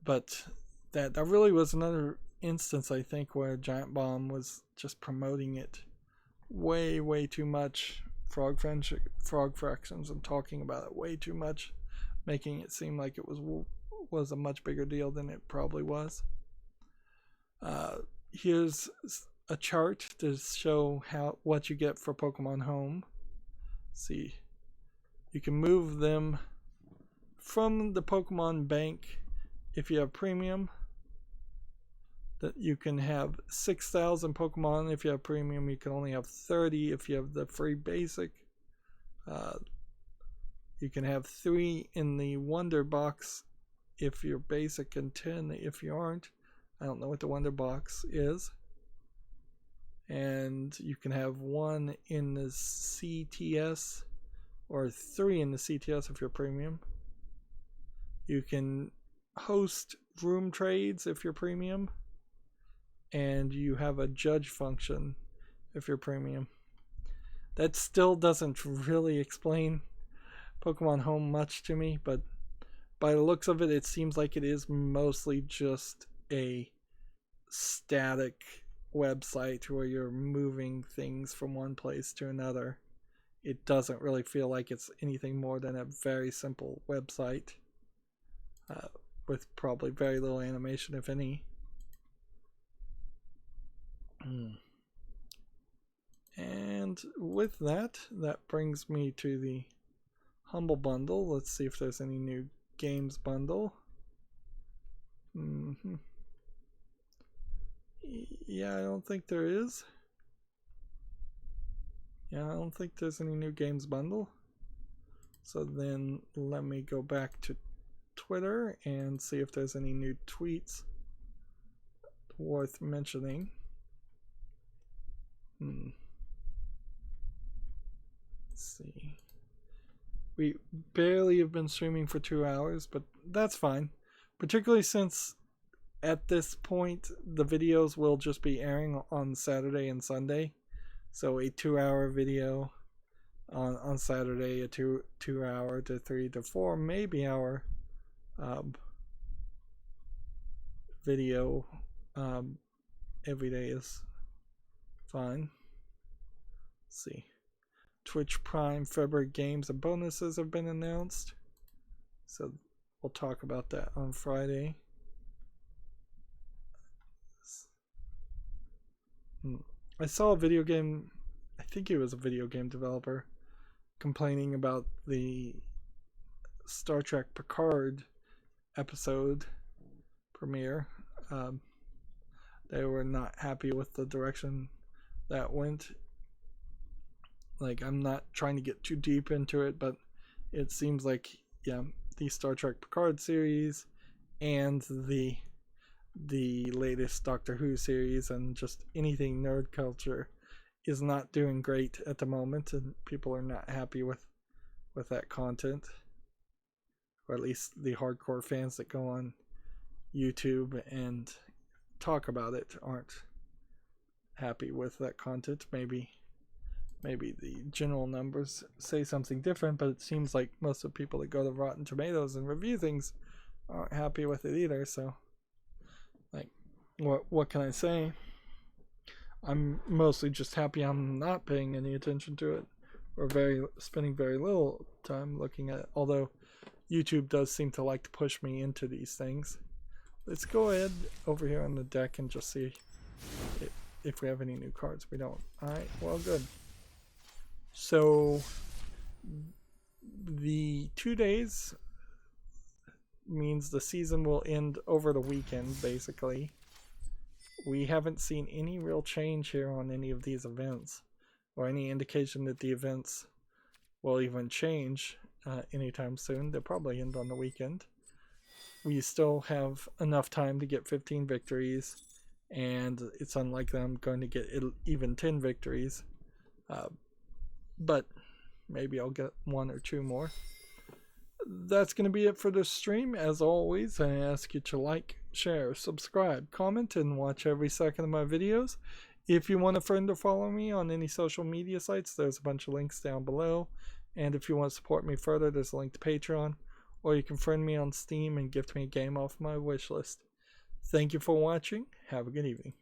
But that really was another instance, I think, where Giant Bomb was just promoting it way too much, Frog Fractions, and talking about it way too much, making it seem like it was a much bigger deal than it probably was. Here's a chart to show what you get for Pokemon Home. See, you can move them from the Pokemon Bank if you have premium. That you can have 6,000 Pokemon if you have premium. You can only have 30 if you have the free basic. You can have 3 in the Wonder Box if you're basic, and 10 if you aren't. I don't know what the Wonder Box is. And you can have 1 in the CTS, or 3 in the CTS if you're premium. You can host room trades if you're premium, and you have a judge function if you're premium. That still doesn't really explain Pokemon Home much to me, but by the looks of it, it seems like it is mostly just a static website where you're moving things from one place to another. It doesn't really feel like it's anything more than a very simple website with probably very little animation, if any. And with that brings me to the Humble Bundle. Let's see if there's any new games bundle. Yeah, I don't think there is. Yeah, I don't think there's any new games bundle. So then let me go back to Twitter and see if there's any new tweets worth mentioning. Let's see. We barely have been streaming for 2 hours, but that's fine. Particularly since at this point the videos will just be airing on Saturday and Sunday. So a 2-hour video on Saturday, a 2-hour to 3 to 4 maybe hour video every day is fine. Let's see. Twitch Prime February games and bonuses have been announced, so we'll talk about that on Friday. I saw a video game, I think it was a video game developer, complaining about the Star Trek Picard episode premiere. they were not happy with the direction that went. Like, I'm not trying to get too deep into it, but it seems like, yeah, the Star Trek Picard series and the latest Doctor Who series and just anything nerd culture is not doing great at the moment, and people are not happy with that content, or at least the hardcore fans that go on YouTube and talk about it aren't happy with that content. Maybe the general numbers say something different, but it seems like most of the people that go to Rotten Tomatoes and review things aren't happy with it either. So, like, what can I say? I'm mostly just happy I'm not paying any attention to it, or spending very little time looking at it, although YouTube does seem to like to push me into these things. Let's go ahead over here on the deck and just see if we have any new cards. We don't. Alright, well, good. So, the 2 days means the season will end over the weekend, basically. We haven't seen any real change here on any of these events, or any indication that the events will even change anytime soon. They'll probably end on the weekend. We still have enough time to get 15 victories, and it's unlikely I'm going to get even 10 victories, but maybe I'll get 1 or 2 more. That's going to be it for this stream. As always, I ask you to like, share, subscribe, comment, and watch every second of my videos. If you want a friend to follow me on any social media sites, there's a bunch of links down below. And if you want to support me further, there's a link to Patreon. Or you can friend me on Steam and gift me a game off my wish list. Thank you for watching. Have a good evening.